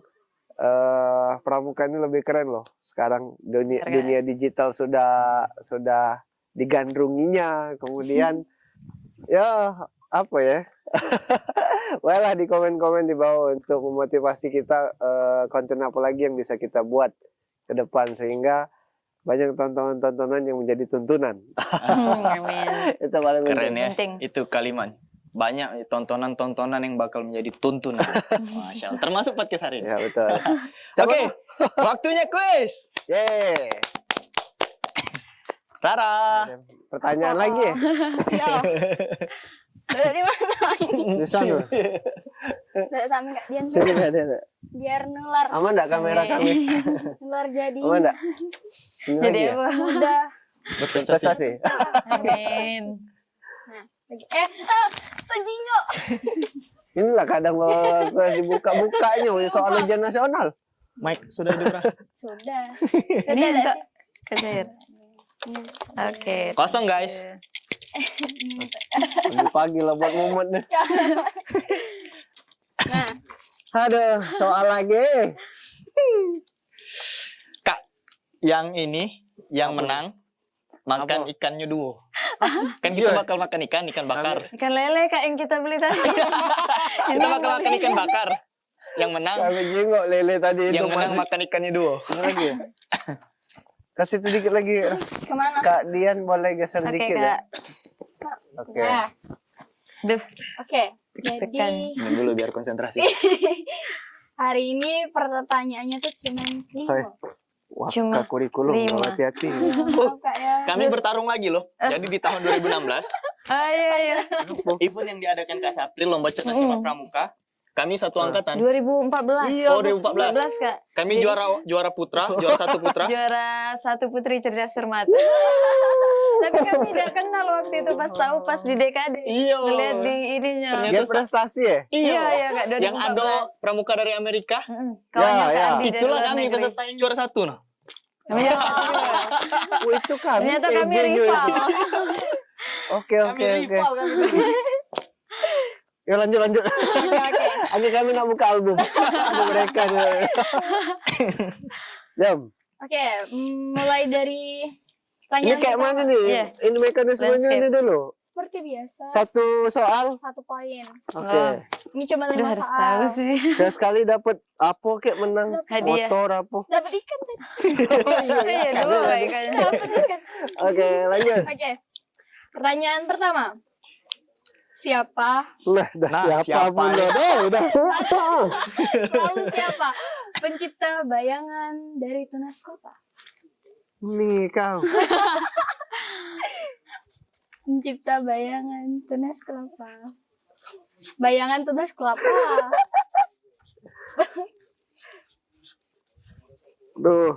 Pramuka ini lebih keren loh. Sekarang dunia digital sudah digandrunginya. Kemudian ya apa ya? Bolehlah di komen-komen di bawah untuk memotivasi kita konten apa lagi yang bisa kita buat ke depan, sehingga banyak tontonan-tontonan yang menjadi tuntunan. Amin. Itu paling Keren ya. Penting. Itu kalimat. Banyak tontonan-tontonan yang bakal menjadi tuntunan. Masya Allah. Termasuk podcast hari ini. Ya betul. Oke, waktunya kuis. Yeay. Rara. Pertanyaan lagi ya? Ya. Dari mana? Di sana. Dari sampai Kak Dian Sini ada. biar nular. Aman enggak kamera kami? Nular jadi Aman enggak? Ini Jadi lagi ya? apa? muda. Prestasi. Amin. Sejingo. Inilah kadang dibuka-bukanya soal ujian nasional. Mike, sudah hidup, Ra? Sudah. Ini Sudah ada enggak sih. keser. Oke. Kosong, guys. Pagi lah buat mumet nih. Nah, Aduh, soal lagi. Kak, yang ini, yang menang, makan Apa? ikannya duo. Kan kita Iya. bakal makan ikan bakar. Ikan lele Kak yang kita beli tadi. Kita bakal makan ikan bakar. Yang menang, Kami jengok lele tadi itu yang menang makan ikannya duo. Ini lagi ya? Kasih sedikit lagi. kemana? Kak Dian boleh geser Oke dikit Kak. ya? Oke. Nah, Duh, oke. deg-degan. Jadi Ini dulu biar konsentrasi. hari ini pertanyaannya tuh cuman Hai. 5. Wah, Cuma Kak kurikulum, 5. hati-hati. Maaf Kak ya. Kami bertarung lagi loh. Jadi di tahun 2016, Ayo. event yang diadakan Kak April lomba cerdas cermat pramuka, kami satu angkatan. 2014. Iya, 2014. Kak. Kami Jadi- juara putra, juara satu putra. Juara 1 putri cerdas cermat. Tapi kami tidak kenal waktu itu pas tahu pas di DKD. Iya. Ngeliat di ininya. Ternyata Dia prestasi ya? Iya, iya Kak, 2014. Yang Ado pramuka dari Amerika. Kawannya Ya, Kak ya. Adi dari Itulah luar kami negeri. peserta yang juara satu nah. Kami juga. Oh, itu kami. Ternyata kami EJ-nya rival. itu. Oke. Kami Yuk lanjut. Oke. Akhirnya kami nak buka album. Ada mereka. Jam. Oke, mulai dari Ini pertanyaan kayak pertama. mana nih? Iya. Ini mekanismenya Landscape. ini dulu. Seperti biasa. Satu soal. 1 poin. Oke. Oh. Ini cuma Aduh 5 harus soal. tahu sih. Sekali dapat apa kayak menang Hadiah. motor apa. Dapat ikan tadi. Iya, dulu kayaknya. Dapat ikan. Oke, lanjut. Oke. Pertanyaan pertama. Siapa? Nah, Nah, siapa pun udah. Lalu siapa? Pencipta bayangan dari Tunas Kota. Nih kau. Pencipta bayangan Tunas Kelapa. Bayangan Tunas Kelapa. Duh.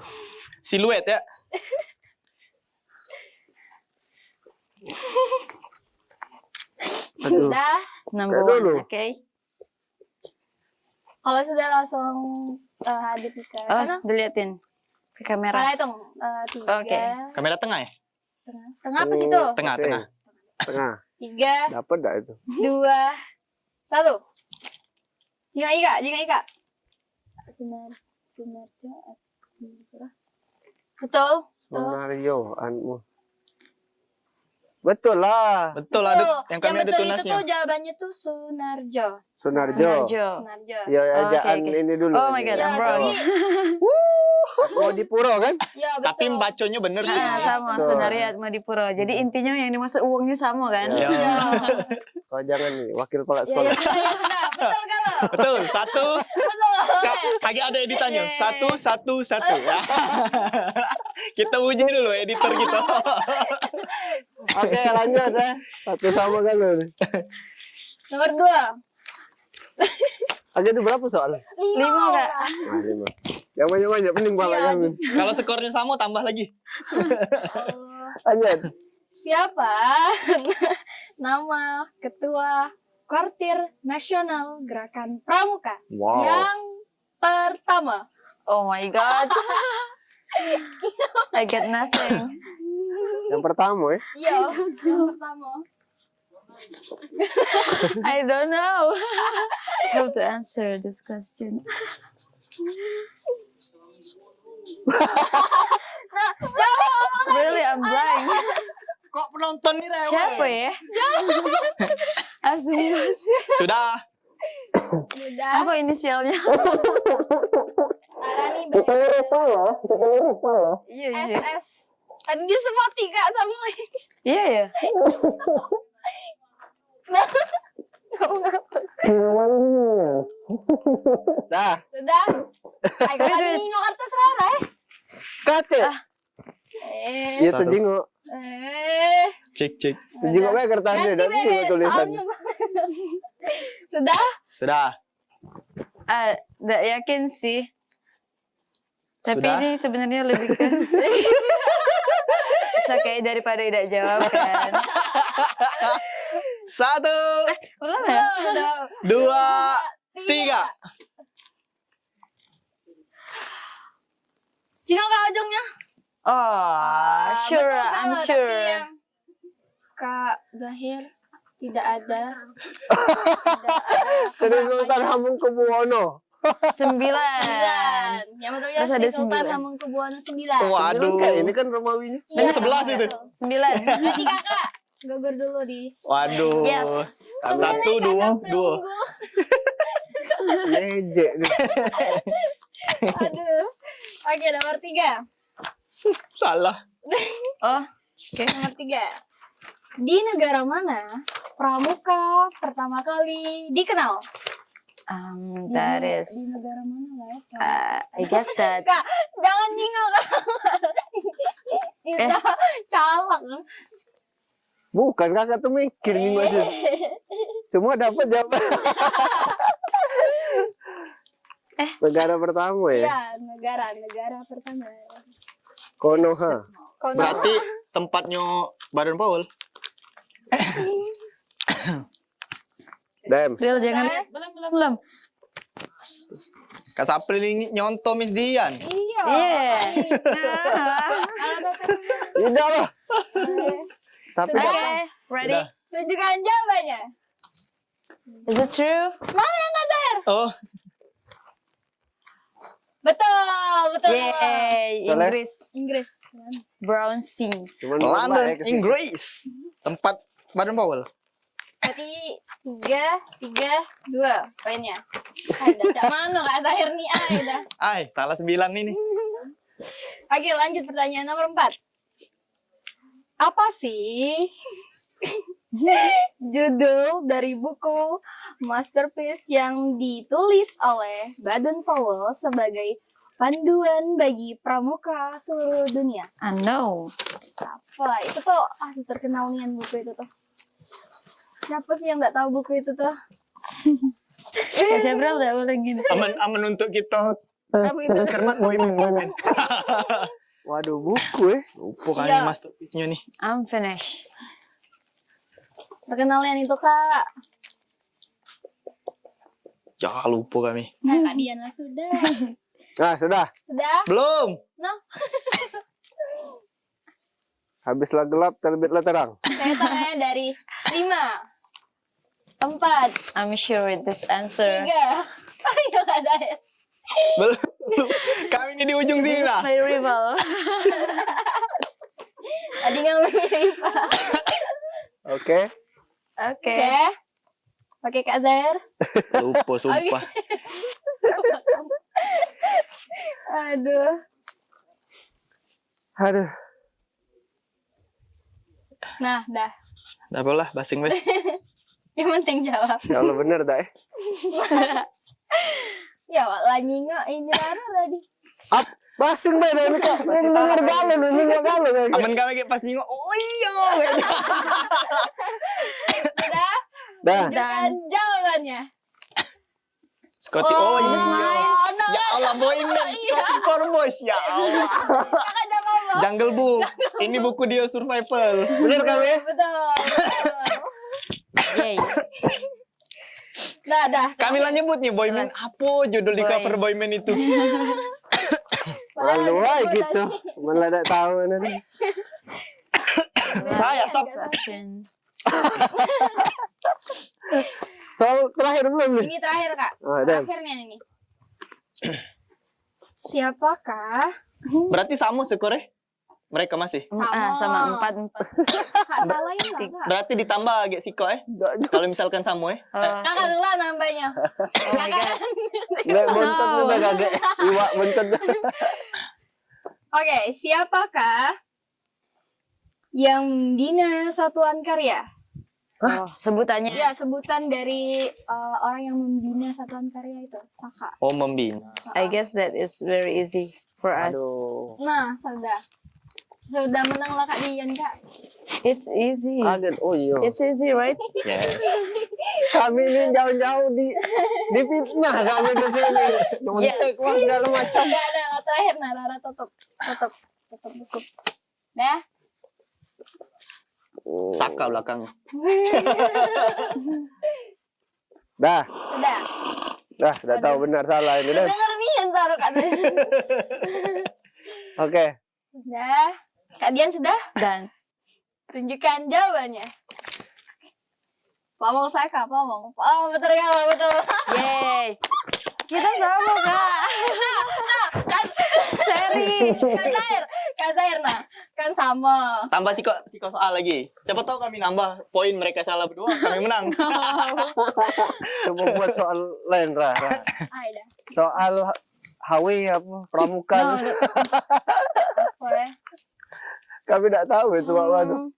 Siluet ya. Aduh. Sudah. Number Dulu. 1, oke. Kalau sudah langsung hadap ke Oh, sana. diliatin ke Kalau kamera. hitung 3. Oke. Kamera tengah ya? Tengah. Tengah apa sih tuh? Tengah, Oke. tengah. Tengah. 3, Dapat enggak itu? 2, 1. Jinga Ika. Sunarjo. Betul. Sonario anmu. Betul lah. Betul ada yang kami ada betul itu tunasnya. tuh jawabannya tuh Sunarjo. Sunarjo. Sunarjo. Ya, Oh, ajaan oke. ini dulu. Oh my God, ini. I'm wrong. Mau di Puro kan? Ya, betul. Tapi baconya bener sih. Nah, sama Betul. Sunariat Madipuro. Jadi intinya yang dimaksud uangnya sama kan? Ya. Ya. Kau jangan nih, wakil kepala Ya, sekolah. ya sudah. Betul kalau. Betul, 1, Betul. Kagak ada editannya. Satu. Ya. Kita uji dulu editor kita. Oke, lanjut ya. Satu sama kan lu. Nomor 2. Ada berapa soal? 5 Kak. Nah, 5. Yang banyak-banyak penting balanya. Iya. Kalau skornya sama tambah lagi. Lanjut. Siapa nama ketua Kuartir Nasional Gerakan Pramuka yang pertama? Oh my god. I get nothing. Yang pertama ya. Iya, yang pertama. I don't know how to answer this question. Really, I'm blank. Kok penonton nih rewel? Siapa ya? Asum sih. Sudah. Sudah. Apa inisialnya? Arani benar. Iya, iya. SS. Tadi dia semua 3 sama. Iya ya. Dah. Sudah. Ayo kan nengok kertas suara Kate. Iya Satu. tejengok. Cek. Tejengok kayak kertasnya dan tengok tulisannya. Sudah. Sudah. Nggak yakin sih. Tapi Sudah. ini sebenarnya lebih ke bisa kayak daripada tidak jawab kan. 1, Ulang ya? Sudah. 2, 3. Cina Kak ujungnya. Oh, sure, Betul I'm banget, sure. tapi yang Kak Zahir tidak ada. Tidak ada. Sri Sultan Hamengkubuwono. 9. 9. Yang betulnya Terus ada Sri Sultan 9. Hamengkubuwono 9. Waduh. Kayak ini kan Romawinya. Iya, 11 itu. 9. Berarti kakak gugur dulu di. Waduh. Yes. 1, 2. Lejek nih. Aduh. Oke, nomor 3. Salah. Oh, oke. Nomor 3. Di negara mana pramuka pertama kali dikenal? That Di is, negara mana lah ya? I guess that. Kak, jangan nyingok. Kita calak. Bukan kakak tuh mikir nih maksud. Semua dapat jawaban. Negara pertama ya. Iya, negara pertama. Konoha. Kono. Berarti tempatnya Baden Powell. Dem. Real jangan. Belum. Kak Sapri ini nyontoh Miss Dian. Iya. Iya. Tidak lah. Tapi Sudah. Oke, ready? Udah. Tunjukkan jawabannya. Is it true? Mana yang nggak Zahir? Oh, Betul. Yay, Boleh? Inggris. Inggris. Brown Sea. cuman London, kesini. Inggris. Tempat Baden Powell. Berarti 3, 2 poinnya. Ada cak mana Kak Zahir nih? Ada. Ay, salah 9 ini. Oke, lanjut pertanyaan nomor 4. Apa sih judul dari buku masterpiece yang ditulis oleh Baden Powell sebagai panduan bagi pramuka seluruh dunia? I know. Apa? Itu tuh terkenal nih buku itu tuh. Siapa sih yang nggak tahu buku itu tuh? Siapa udah boleh gini. Aman untuk kita. Cermat momen. Waduh buku Bukan Iya. masterpiece-nya nih. I'm finished. Terkenal yang itu Kak. Jangan lupa kami. Nah, Kak Diana sudah. Nah sudah. Sudah? Belum. Habislah gelap terbitlah terang. Saya tanya dari 5, 4, I'm sure with this answer. 3. Ayo Kak Zahir. Belum. Kami ini di ujung sini lah. My rival. Tadi nggak mirip. Oke. Oke. Oke. Oke Kak Zahir. Lupa sumpah. Aduh. Aduh. Nah, dah. Dah lah, basing weh. Yang penting jawab. Ya Allah bener dah Ya, lah nyinga ini Rara tadi. Basing be ini kok. Ini nomor galon ini enggak galon. Aman kami kayak pas nyingok. Oh iya. Sudah? Dah. Tunjukkan jawabannya. Scotty, oh iya. no. Ya Allah, Boyman, Scotty Core Boys, ya Allah. Kakak jangan ngomong. Jungle Book, ini buku dia survival. Bener kami? Betul. Yeay. Dah. Kami lah nyebut nih Boyman, apa judul di cover Boyman itu? Malu aja gitu. Malah enggak tahu nanti. Saya sap. Question. Soal terakhir belum nih? Ini terakhir, Kak. Oh, Dan. Terakhirnya ini. Siapakah? Berarti sama skornya? Mereka masih? Sama 4-4. Kak, salahin lah, Kak. Berarti ditambah agak siko kalau misalkan sama Kakak dulu nambahnya. Oh my god. Nggak bontot juga kagak. Iwa bontot. Oke, siapakah yang membina satuan karya? Oh, sebutannya. Ya, sebutan dari orang yang membina satuan karya itu. Saka. Oh, membina. I guess that is very easy for us. Aduh. Nah, sudah menang lah Kak Dian, Kak. It's easy. Kaget. Oh iya. It's easy, right? Yes. Kami ini jauh-jauh di fitnah kami ke sini. Nyontek wah segala macam. Udah, terakhir nah, Rara tutup buku. Dah. Saka belakang. Dah, Sudah. udah tahu benar salah ini Dan. Dengar nih yang taruh Kak Dian. Oke. Sudah. Kak Dian sudah? Dan Tunjukkan jawabannya. Pamong Saka, Pamong. Oh, betul ya, betul. yay. Kita sama, Kak. Kan Seri. Kak Zair, nah. Kan sama. Tambah siko soal lagi. Siapa tahu kami nambah poin mereka salah berdua, kami menang. Coba buat soal lain Rara. Aida. Soal HW apa pramuka. No, Boleh. Kami tidak tahu itu Pak Wanu.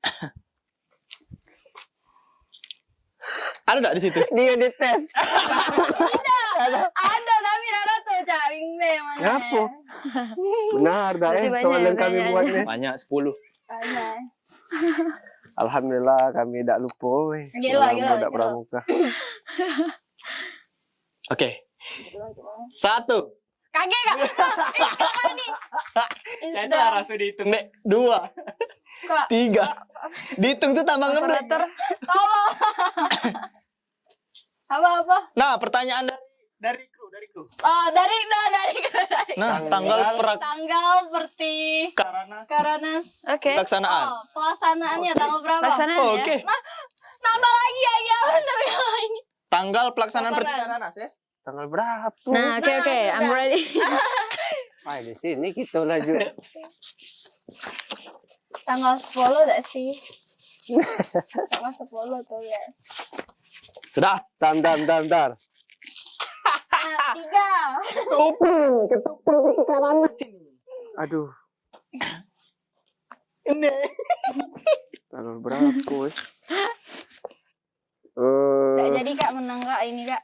Ada enggak di situ? Dia dites. Ada kami Rara tuh cari deh mana. Ngapa? Benar dah Berarti banyak soal ya yang kami pertanyaannya. buatnya. Banyak 10. Ada. Alhamdulillah kami tidak lupa weh. Gila. Budak pramuka. Oke. 1. Kagak Kak. Kakak nih. Ya itu harus dihitung deh. 2. Kak. 3. Dihitung tuh tambah ngebut. operator. Tolong. Apa? Nah, pertanyaan dari kru. Oh, dari. Nah, tanggal seperti Karanas Oke. pelaksanaan. Oh, pelaksanaannya tanggal berapa? Pelaksanaan Oh, ya. oke. Nambah lagi ya, bener ya ini. Tanggal pelaksanaan Pelaksanaan. Karanas ya. Tanggal berapa? Nah, oke. Nah, I'm sudah. ready. Di sini kita laju. Tanggal 10 gak sih? Tanggal 10 tuh ya. Sudah. Tam. 3. Aduh, Ini. tanggal berapa weh? Gak jadi Kak menang Kak ini Kak.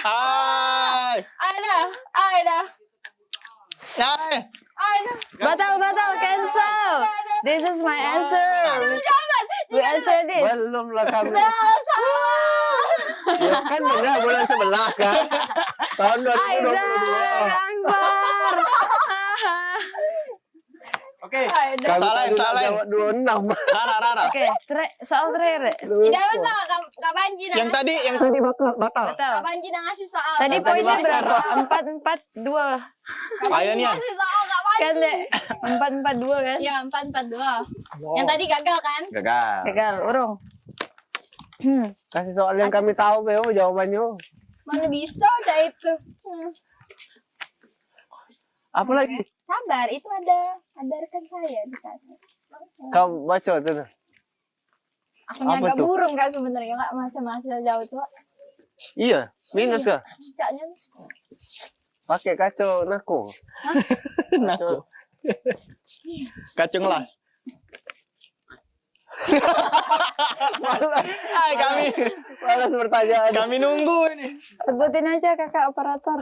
Hai. Ada. Batal, cancel. This is my answer. We answer this. Belum lah kami. Ya kan benar bulan 11 kan? Tahun 2022. Akbar. Oke. Kami Salahin. jawab 26. Rara. Oke, soal terakhir. Tidak betul Kak Panji Yang tadi batal. Betul. Kak Panji udah ngasih soal. Tadi Tadi poinnya batal. berapa? 4-4-2. Kak Panji Ayo, Nian. ngasih soal Kak Panji. Kan deh. 4-4-2 kan? Ya 4-4-2. Yang tadi gagal kan? Gagal. Gagal, urung. Kasih soal yang kami tahu Beo jawabannya. Mana bisa Cak itu. Apa lagi? Sabar, itu ada rekan saya di sana. Kau baca tuh. Akunya Apa agak tuh? burung Kak sebenarnya Kak masa-masa jauh tuh. Iya, minus kah? Caknya Pakai kacau nako. Nako. Kacung las. Hai kami. Malas pertanyaan. Kami nunggu ini. Sebutin aja kakak operator.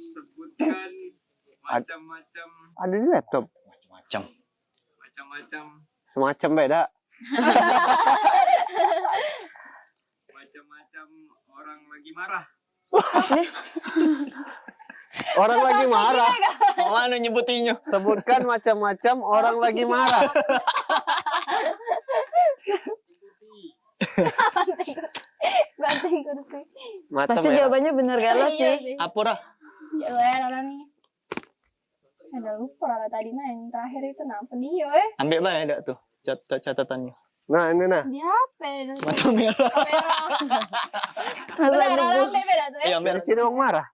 Sebutkan macam-macam Ada di laptop. Macam-macam. Semacam beda. macam-macam orang lagi marah. Orang lagi marah. Mana nyebutinnya? Sebutkan macam-macam orang lagi marah. Banting kursi. Mata Pasti merah. jawabannya bener galau Iya sih. sih. Apura. Ya orang nih. Ada lupa orang tadi yang terakhir itu kenapa dia Ambil bah ada tuh catatannya. Nah ini nah. Dia apa ya? Mata merah. Masa Benar, debu. orang beda tuh ya. Ayo ambil. Ciri orang marah.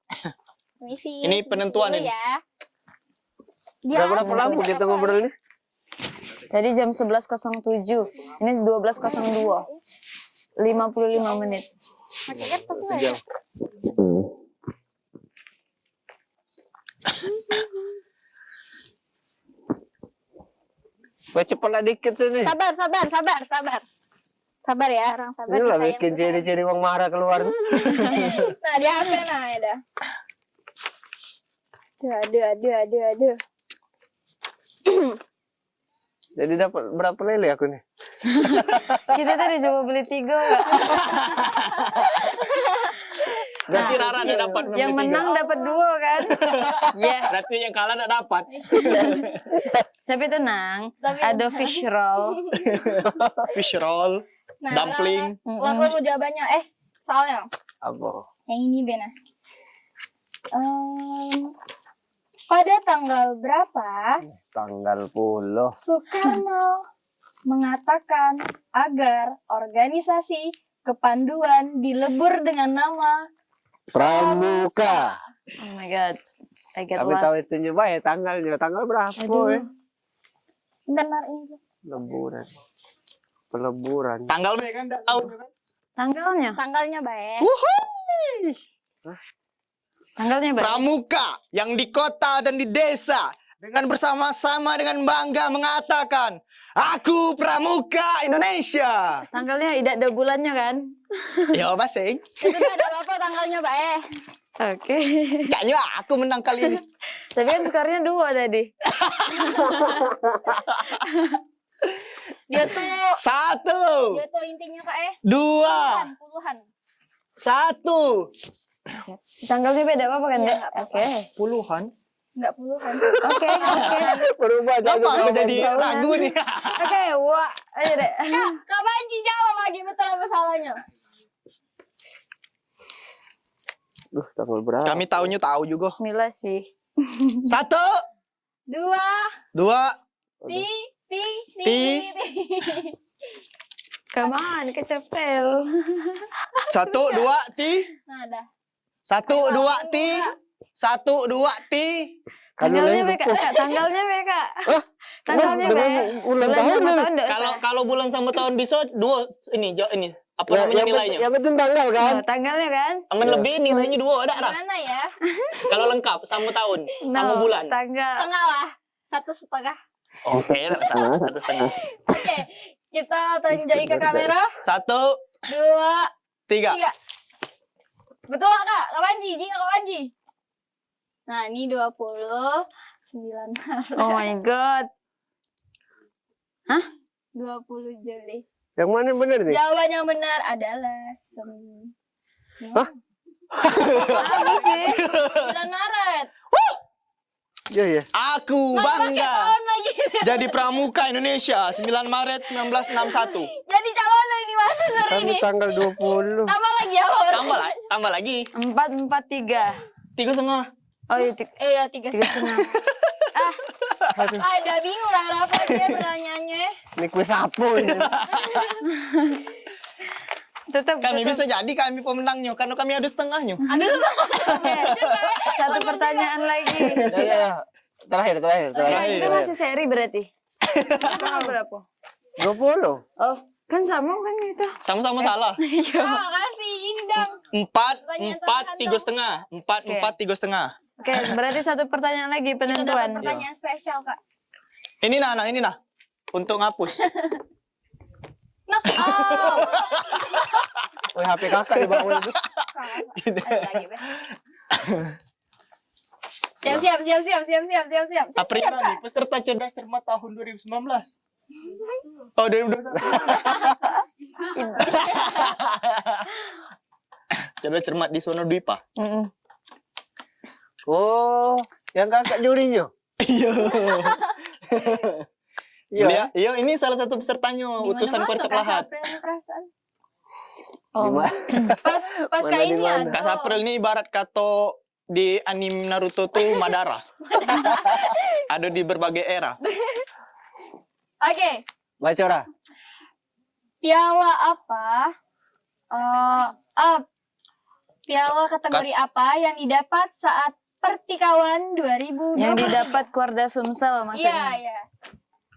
Misi. Ini penentuan dulu ini. ya. Dia Udah berapa apa? lama kita ngobrol ini? Tadi jam 11.07. Ini 12.02. 55 menit. Pakai kertas nggak ya? Jam. Gue cepatlah dikit sini. Sabar. Sabar ya, orang sabar. Ini lah disayang bikin Tuhan. ciri-ciri orang marah keluar. Nah, dia apa nah ya dah. Aduh. Jadi dapat berapa lele aku nih? Kita tadi coba beli 3 nggak? Berarti Rara ada dapat Yang menang dapat 2 kan? Yes. Berarti yang kalah enggak dapat. Tapi tenang, Tapi ada fish roll. Fish roll, Nah, dumpling. Ulang dulu jawabannya. Soalnya Apa? yang ini Bena. Pada tanggal berapa Tanggal 10. Soekarno mengatakan agar organisasi kepanduan dilebur dengan nama Pramuka. Oh my god. I get Kami tahu lost. itu nyoba ya tanggalnya. Tanggal berapa Aduh. ya? benar ini. Leburan. Peleburan. Tanggal B kan enggak tahu. Tanggalnya. Tanggalnya baik. Tanggalnya Mbak. Pramuka yang di kota dan di desa dengan bersama-sama dengan bangga mengatakan, aku Pramuka Indonesia. Tanggalnya tidak ada bulannya kan? Ya basing. Itu tuh ada apa tanggalnya baik. Oke. Kayaknya aku menang kali ini. Tapi kan skornya 2 tadi. Dia tuh intinya Kak 2, puluhan. 1. Tanggalnya beda apa kan, Iya, Dek? nggak apa-apa. Oke. Puluhan. Enggak puluhan. Oke. Berubah Apa aku jadi tahunan. ragu nih? Oke, wah. Ayo, Dek. Kak Panji jawab lagi betul apa salahnya? Duh, tanggal berapa? Kami tahu juga. Bismillah sih. 1, 2 2, ti. Come on, kecepel. 1, 2, ti. Nah, dah. 1, 2, ti. 1, 2, ti. Tanggalnya be, Kak. Tanggalnya be, Kak. Tanggalnya be. Dengan ulang Bulan tahun sama ya? tahun nggak Kalau usah. kalau bulan sama tahun bisa 2 ini ini. Apa Ya, namanya nilainya? yang penting tanggal kan? Oh, tanggalnya kan? Aman Ya. lebih nilainya 2 ada Rah? Gimana ya? Kalau lengkap sama tahun, sama No, bulan. Tanggal. Setengah lah. 1,5. Oke, enggak salah. 1,5. Oke. Kita tunjukin ke kamera. 1, 2 3. 3. Betul nggak, Kak? Kak Panji, ini Kak Panji. Nah, ini 29 Maret. Oh my god. 20 Juli. Yang mana yang benar nih? Jawaban yang benar adalah Hah? Apa sih? 9 Maret. Iya, iya. Aku Nggak pakai bangga tahun lagi. jadi Pramuka Indonesia 9 Maret 1961. Jadi calon ini masa hari Kami ini. tanggal 20. Tambah lagi ya, Pak? Tambah lagi. 443. 3,5. Oh iya, Iya, 3 3,5. Ada bingung lah apa dia pertanyaannya. Ini kuis apa ini? Tetap. Kami bisa jadi kami pemenangnya karena kami ada setengahnya. Aduh, Satu pertanyaan lagi. Ya, ya. Terakhir. Kita masih seri berarti. Kita berapa? 20. Oh, kan sama kan itu. Sama-sama salah. oh, kasih ini dong. 4, 3,5. 4, 3,5. Oke, berarti satu pertanyaan lagi Itu penentuan. dapat pertanyaan spesial, Kak. Ini nah. Untuk ngapus. Knock out. Oh, HP kakak di bawah itu. Ada lagi, Be. Siap. April nih, peserta cerdas cermat tahun 2019. Oh, 2021. Cerdas cermat di Sono Dwipa. Oh, yang kakak jurinya. Iya. Iya. Iya, ini salah satu pesertanya, utusan Korcap Lahat. Gimana? Pas Mana kayak di ini mana? ada. Kak Sapril ini ibarat kato di anime Naruto tuh Madara. Ada di berbagai era. Oke, Baca ora. piala apa? Piala kategori apa yang didapat saat Pertikawan 2020? Yang didapat Kuarda Sumsel maksudnya. Iya.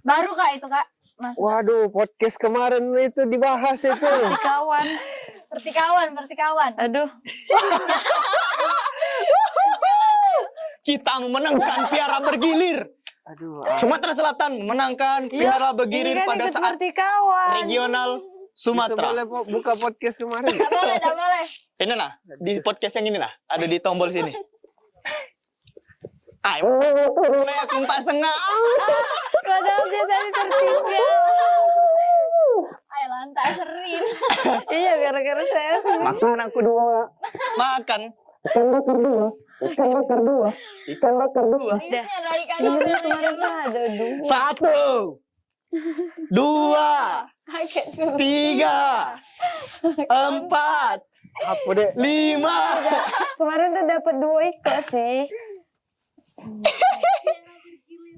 Baru Kak itu Kak. Mas. Waduh, podcast kemarin itu dibahas itu. Kawan. Pertikawan. Aduh. Kita memenangkan piala bergilir. Aduh, Sumatera Selatan memenangkan piala bergilir Ini kan pada ikut saat kawan. regional Sumatera. boleh buka podcast kemarin. Tidak boleh. Ini nah, di podcast yang ini nah, ada di tombol sini. Ayo, mulai aku 4,5. Padahal dia tadi tertinggal. Ayo lantai serin. Iya, gara-gara saya. Makan aku 2. Makan. Ikan bakar 2. Udah. Lagi kan. Sebenarnya kemarin tuh ada 1, 2, 3, 4, Apa deh? 5. Kemarin tuh dapat 2 ikhlas sih.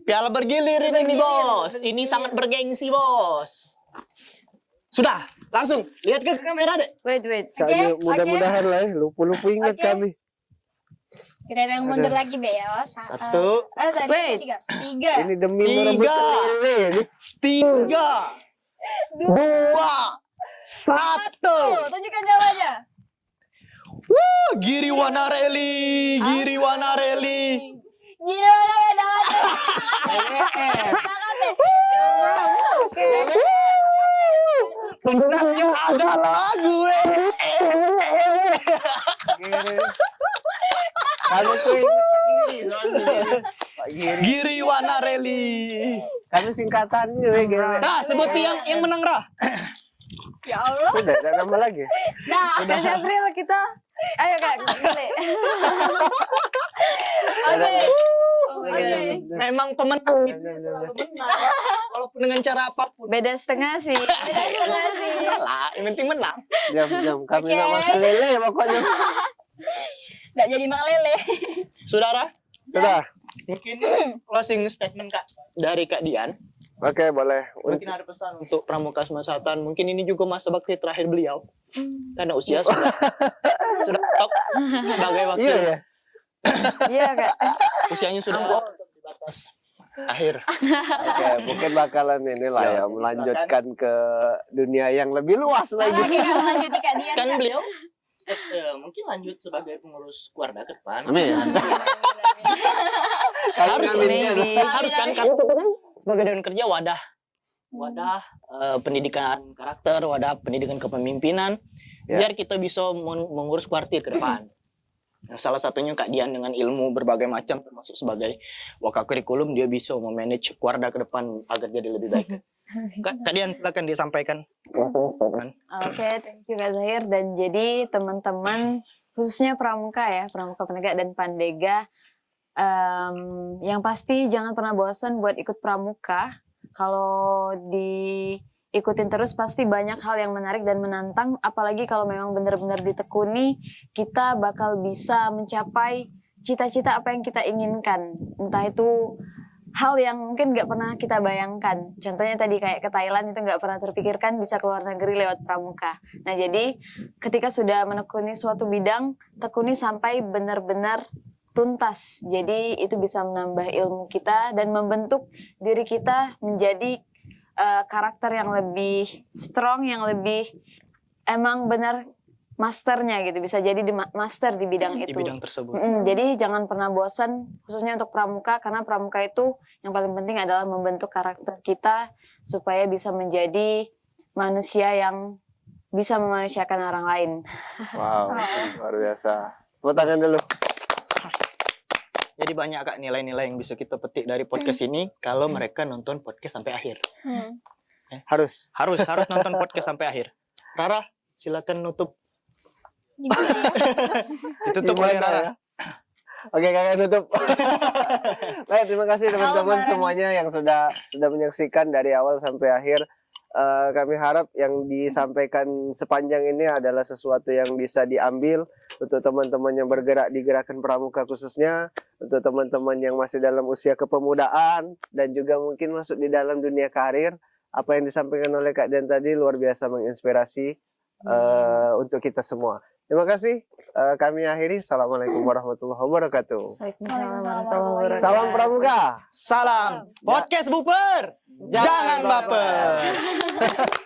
Piala bergilir ini bos. Ini sangat bergengsi bos. Sudah, langsung lihat ke kamera deh. Wait. Kayaknya Oke. mudah-mudahan lah ya. Lupa-lupa ingat Oke. kami. Kita yang mundur lagi Be ya. 1, Tadi Wait. 3. Ini demi 3. merebut lele ini. 3, 2, 1. Tunjukkan jawabannya. Giri Wanareli. Gini mana beda? Pemenangnya adalah gue. Kami tuh ingat Pak Giri soalnya. Pak Giri. Giri Wanareli. Kami singkatannya ya, Giri. Nah, sebuti yang menang Rah. Ya Allah. Sudah, ada nama lagi. Nah, Kak Sapril kita. Ayo Kak, boleh. Oke. Memang pemenang itu selalu menang. Walaupun dengan cara apapun. Beda setengah sih. Salah, yang penting menang. Diam. Kami Oke. nak makan lele pokoknya. Nggak jadi makan lele. Saudara, Sudah. mungkin closing statement Kak dari Kak Dian. Oke, boleh. Mungkin ada pesan untuk Pramuka Sumatera Selatan. Mungkin ini juga masa bakti terakhir beliau. Karena usia sudah top sebagai wakil. Iya ya. Iya Kak. Usianya sudah di batas akhir. Oke, mungkin bakalan inilah Ya, ya melanjutkan ke dunia yang lebih luas lagi. Lagi kan lanjutin Kak Dian. Kan beliau mungkin lanjut sebagai pengurus Kuarda ke depan. Amin. Harus Maybe. harus kan karena kita kan sebagai dewan kerja wadah pendidikan karakter, wadah pendidikan kepemimpinan, Ya. biar kita bisa mengurus kuartir ke depan. Yang salah satunya Kak Dian dengan ilmu berbagai macam termasuk sebagai wakakurikulum dia bisa memanage Kuarda ke depan agar jadi lebih baik. Kak Dian silakan disampaikan. Oke, thank you Kak Zahir. Dan jadi teman-teman khususnya Pramuka ya, Pramuka Penegak dan Pandega, yang pasti jangan pernah bosan buat ikut Pramuka. Kalau diikutin terus pasti banyak hal yang menarik dan menantang, apalagi kalau memang benar-benar ditekuni, kita bakal bisa mencapai cita-cita apa yang kita inginkan. Entah itu hal yang mungkin nggak pernah kita bayangkan. Contohnya tadi kayak ke Thailand itu nggak pernah terpikirkan bisa keluar negeri lewat Pramuka. Nah jadi ketika sudah menekuni suatu bidang, tekuni sampai benar-benar tuntas. Jadi itu bisa menambah ilmu kita dan membentuk diri kita menjadi karakter yang lebih strong, yang lebih emang benar masternya gitu. Bisa jadi master di bidang Di itu. bidang tersebut. Jadi jangan pernah bosan khususnya untuk Pramuka, karena Pramuka itu yang paling penting adalah membentuk karakter kita supaya bisa menjadi manusia yang bisa memanusiakan orang lain. Wow, luar biasa. Tepuk tangan dulu. Jadi banyak Kak nilai-nilai yang bisa kita petik dari podcast ini kalau mereka nonton podcast sampai akhir. Harus. Harus nonton podcast sampai akhir. Rara, silakan nutup. Ditutup oleh Gimana Rara. ya? Oke, kakak tutup. Baik, terima kasih teman-teman Halo, semuanya yang sudah menyaksikan dari awal sampai akhir. Kami harap yang disampaikan sepanjang ini adalah sesuatu yang bisa diambil untuk teman-teman yang bergerak di gerakan pramuka khususnya, untuk teman-teman yang masih dalam usia kepemudaan dan juga mungkin masuk di dalam dunia karir. Apa yang disampaikan oleh Kak Dian tadi luar biasa menginspirasi untuk kita semua. Terima kasih. Kami akhiri. Assalamualaikum warahmatullahi wabarakatuh. Waalaikumsalam warahmatullahi wabarakatuh. Salam pramuka. Salam podcast Buper. Jangan baper.